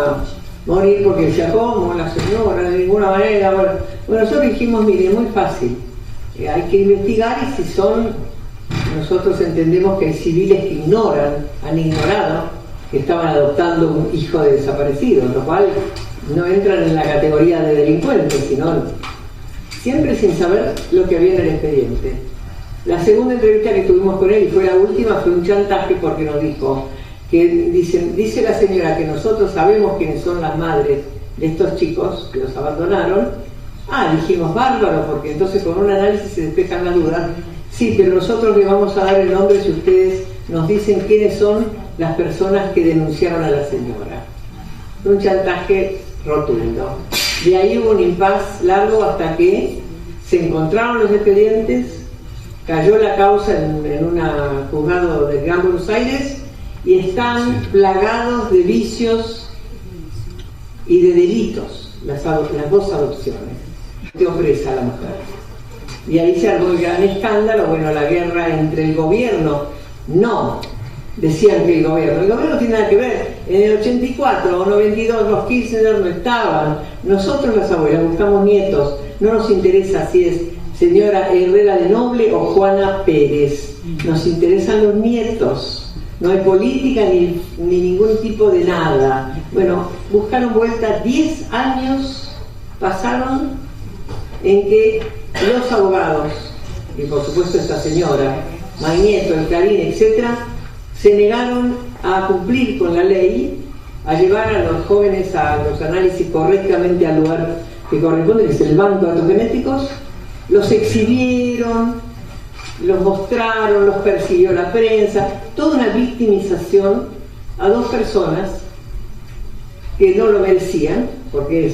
morir, porque decía, ¿cómo? La señora, de ninguna manera. Bueno, nosotros dijimos, mire, muy fácil, hay que investigar, y si son, nosotros entendemos que hay civiles que han ignorado que estaban adoptando un hijo de desaparecido, lo cual no entran en la categoría de delincuentes, sino siempre sin saber lo que había en el expediente. La segunda entrevista que tuvimos con él, y fue la última, fue un chantaje porque nos dijo que dice la señora que nosotros sabemos quiénes son las madres de estos chicos que los abandonaron. Dijimos bárbaro, porque entonces con un análisis se despejan las dudas. Sí, pero nosotros le vamos a dar el nombre si ustedes nos dicen quiénes son las personas que denunciaron a la señora. Un chantaje rotundo. De ahí hubo un impasse largo hasta que se encontraron los expedientes, cayó la causa en un juzgado de Gran Buenos Aires y están plagados de vicios y de delitos, las dos adopciones. Te ofrece a la mujer. Y ahí se armó el gran escándalo, bueno, la guerra entre el gobierno, no, decían que el gobierno no tiene nada que ver. En el 84 o 92 los Kirchner no estaban, nosotros las abuelas buscamos nietos, no nos interesa si es señora Herrera de Noble o Juana Pérez, nos interesan los nietos, no hay política ni ningún tipo de nada. Bueno, buscaron vuelta, 10 años pasaron en que los abogados, y por supuesto esta señora, Magneto, el Clarín, etcétera, se negaron a cumplir con la ley, a llevar a los jóvenes a los análisis correctamente al lugar que corresponde, que es el banco de datos genéticos. Los exhibieron, los mostraron, los persiguió la prensa, toda una victimización a dos personas que no lo merecían, porque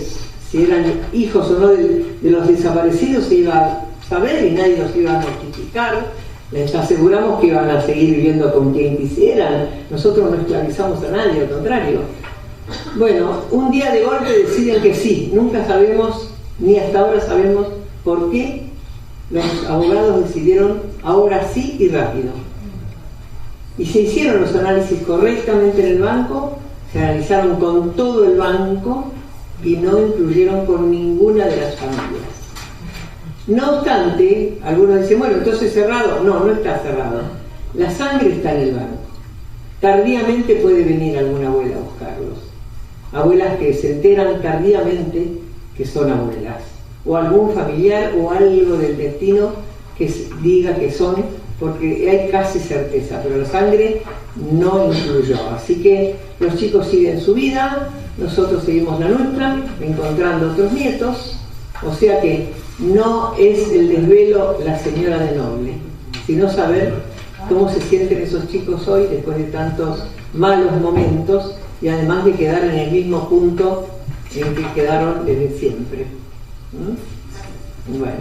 si eran hijos o no de los desaparecidos se iba a saber y nadie los iba a notificar. Les aseguramos que iban a seguir viviendo con quien quisieran. Nosotros no esclavizamos a nadie, al contrario. Bueno, un día de golpe deciden que sí. Nunca sabemos, ni hasta ahora sabemos por qué los abogados decidieron ahora sí y rápido. Y se hicieron los análisis correctamente en el banco, se analizaron con todo el banco y no incluyeron con ninguna de las familias. No obstante, algunos dicen, bueno, entonces cerrado. No, no está cerrado. La sangre está en el banco. Tardíamente puede venir alguna abuela a buscarlos. Abuelas que se enteran tardíamente que son abuelas. O algún familiar o algo del destino que diga que son, porque hay casi certeza, pero la sangre no incluyó. Así que los chicos siguen su vida, nosotros seguimos la nuestra, encontrando otros nietos, o sea que no es el desvelo la señora de Noble, sino saber cómo se sienten esos chicos hoy después de tantos malos momentos y además de quedar en el mismo punto en que quedaron desde siempre. Bueno.